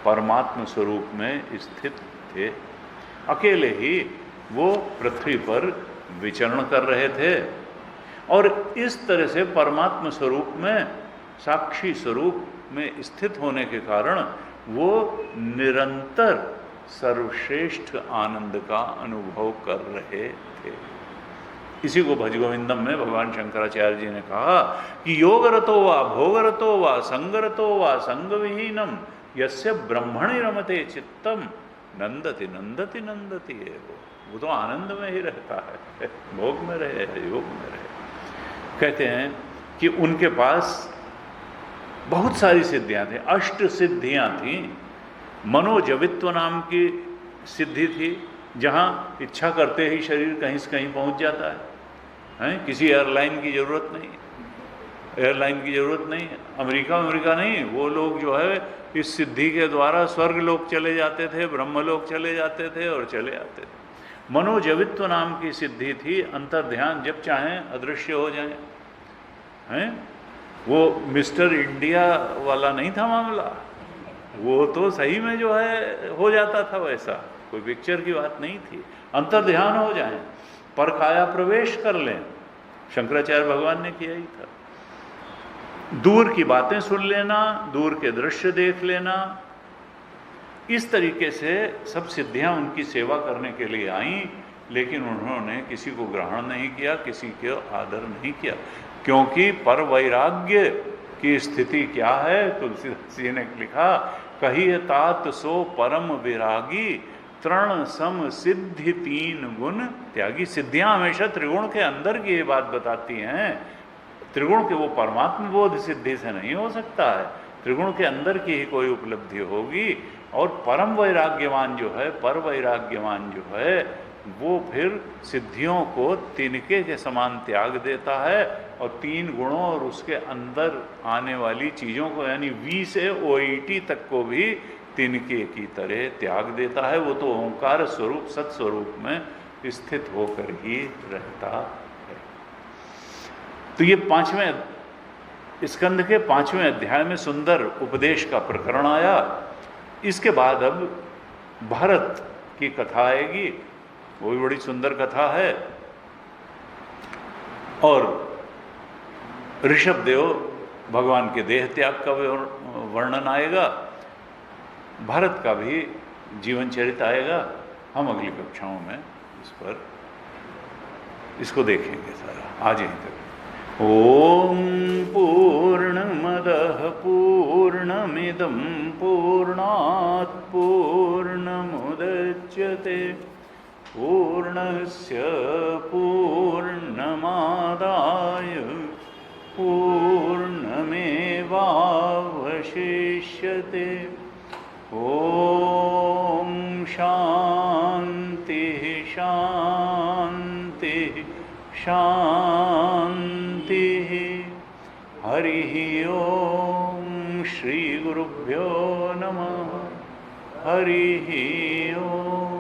परमात्म स्वरूप में स्थित थे। अकेले ही वो पृथ्वी पर विचरण कर रहे थे और इस तरह से परमात्म स्वरूप में, साक्षी स्वरूप में स्थित होने के कारण वो निरंतर सर्वश्रेष्ठ आनंद का अनुभव कर रहे थे। इसी को भजगोविंदम में भगवान शंकराचार्य जी ने कहा कि योग रतो वा भोग रतो वा संग रतो वा संग विहीनम यस्य ब्रह्मणि रमते चित्तम नंदति नंदति नंदति है। वो तो आनंद में ही रहता है, भोग में रहे, योग में रहे। कहते हैं कि उनके पास बहुत सारी सिद्धियां थी, 8 सिद्धियां थी। मनोजवित्व नाम की सिद्धि थी, जहां इच्छा करते ही शरीर कहीं से कहीं पहुंच जाता है, किसी एयरलाइन की जरूरत नहीं, एयरलाइन की जरूरत नहीं, अमेरिका नहीं, वो लोग जो है इस सिद्धि के द्वारा स्वर्ग लोक चले जाते थे, ब्रह्मलोक चले जाते थे और चले आते थे। मनोजवित्व नाम की सिद्धि थी, अंतर ध्यान जब चाहें अदृश्य हो जाए, हैं? वो मिस्टर इंडिया वाला नहीं था मामला, वो तो सही में जो है हो जाता था वैसा, कोई पिक्चर की बात नहीं थी। अंतर ध्यान हो जाए, परकाया प्रवेश कर लें, शंकराचार्य भगवान ने किया ही था। दूर की बातें सुन लेना, दूर के दृश्य देख लेना, इस तरीके से सब सिद्धियां उनकी सेवा करने के लिए आईं, लेकिन उन्होंने किसी को ग्रहण नहीं किया, किसी को आदर नहीं किया, क्योंकि पर वैराग्य की स्थिति क्या है। तुलसीदास जी ने लिखा, कहिए तात सो परम विरागी, तृण सम सिद्धि तीन गुण त्यागी। सिद्धियां हमेशा त्रिगुण के अंदर की ये बात बताती हैं। त्रिगुण के वो परमात्म बोध सिद्धि से नहीं हो सकता है, त्रिगुण के अंदर की ही कोई उपलब्धि होगी। और परम वैराग्यवान जो है, पर वैराग्यवान जो है, वो फिर सिद्धियों को तिनके के समान त्याग देता है और तीन गुणों और उसके अंदर आने वाली चीज़ों को, यानी वी से OIT तक को भी तिनके की तरह त्याग देता है। वो तो ओंकार स्वरूप सत्स्वरूप में स्थित होकर ही रहता है। तो ये 5वें स्कंद के 5वें अध्याय में सुंदर उपदेश का प्रकरण आया। इसके बाद अब भरत की कथा आएगी, वो भी बड़ी सुंदर कथा है। और ऋषभ देव भगवान के देह त्याग का वर्णन आएगा, भरत का भी जीवन चरित आएगा। हम अगली कक्षाओं में इसको देखेंगे सारा। आज यहीं तक। ओम पूर्णमदः पूर्णमिदं पूर्णात् पूर्णमुदच्यते पूर्णस्य पूर्णमादाय पूर्णमेवावशिष्यते। ओम शांति शांति शांति। हरि ओम श्री गुरुभ्यो नमः। हरि ओम।